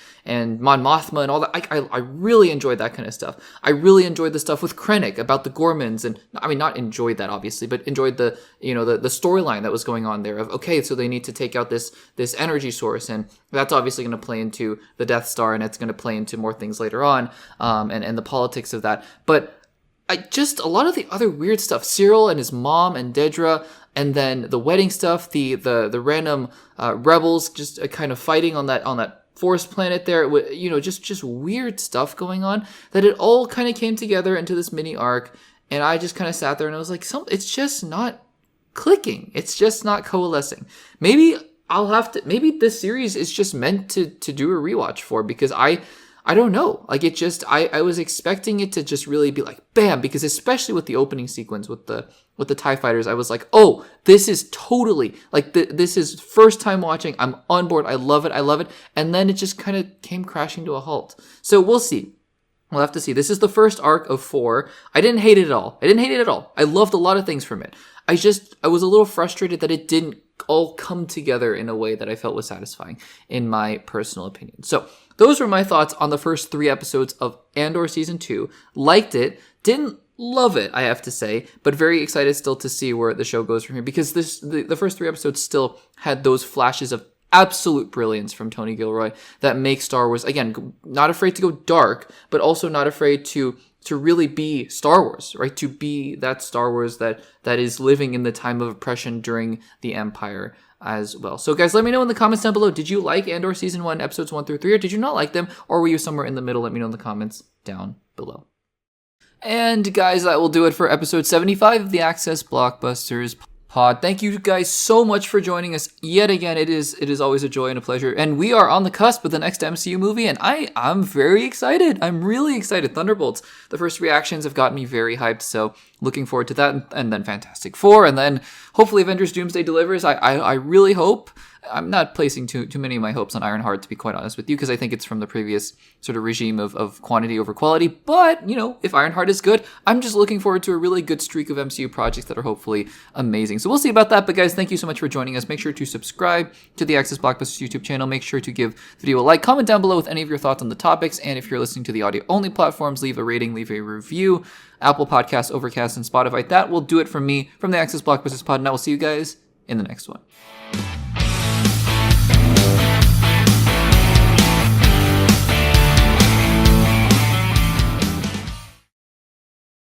Mon Mothma and all that. I really enjoyed that kind of stuff. I really enjoyed the stuff with Krennic about the Gormans, and I mean, not enjoyed that obviously, but enjoyed the storyline that was going on there of, okay, so they need to take out this energy source, and that's obviously going to play into the Death Star, and it's going to play into more things later on, and the politics of that. But a lot of the other weird stuff, Cyril and his mom and Dedra, and then the wedding stuff, the random rebels just kind of fighting on that forest planet there, just weird stuff going on, that it all kind of came together into this mini arc, and I just kind of sat there and I was like, it's just not clicking. It's just not coalescing. Maybe this series is just meant to do a rewatch for, because I don't know. Like, it just, I was expecting it to just really be like, bam, because especially with the opening sequence with the TIE Fighters, I was like, oh, this is totally, like, this is first time watching. I'm on board. I love it. And then it just kind of came crashing to a halt. So we'll see. We'll have to see. This is the first arc of 4. I didn't hate it at all. I loved a lot of things from it. I was a little frustrated that it didn't all come together in a way that I felt was satisfying, in my personal opinion. So those were my thoughts on the first 3 episodes of Andor Season 2. Liked it. Didn't love it, I have to say, but very excited still to see where the show goes from here, because the first 3 episodes still had those flashes of absolute brilliance from Tony Gilroy that make Star Wars, again, not afraid to go dark, but also not afraid to really be Star Wars, right? To be that Star Wars that is living in the time of oppression during the Empire as well. So guys, let me know in the comments down below, did you like Andor Season 1, Episodes 1 through 3, or did you not like them, or were you somewhere in the middle? Let me know in the comments down below. And guys, that will do it for episode 75 of the Access Blockbusters Pod. Thank you guys so much for joining us yet again. It is always a joy and a pleasure. And we are on the cusp of the next MCU movie, and I'm very excited. I'm really excited. Thunderbolts, the first reactions have got me very hyped, so looking forward to that. And then Fantastic Four, and then hopefully Avengers Doomsday delivers. I really hope. I'm not placing too many of my hopes on Ironheart, to be quite honest with you, because I think it's from the previous sort of regime of quantity over quality. But, if Ironheart is good, I'm just looking forward to a really good streak of MCU projects that are hopefully amazing. So we'll see about that. But guys, thank you so much for joining us. Make sure to subscribe to the Access Blockbusters YouTube channel. Make sure to give the video a like. Comment down below with any of your thoughts on the topics. And if you're listening to the audio-only platforms, leave a rating, leave a review. Apple Podcasts, Overcast, and Spotify. That will do it from me, from the Access Blockbusters Pod. And I will see you guys in the next one.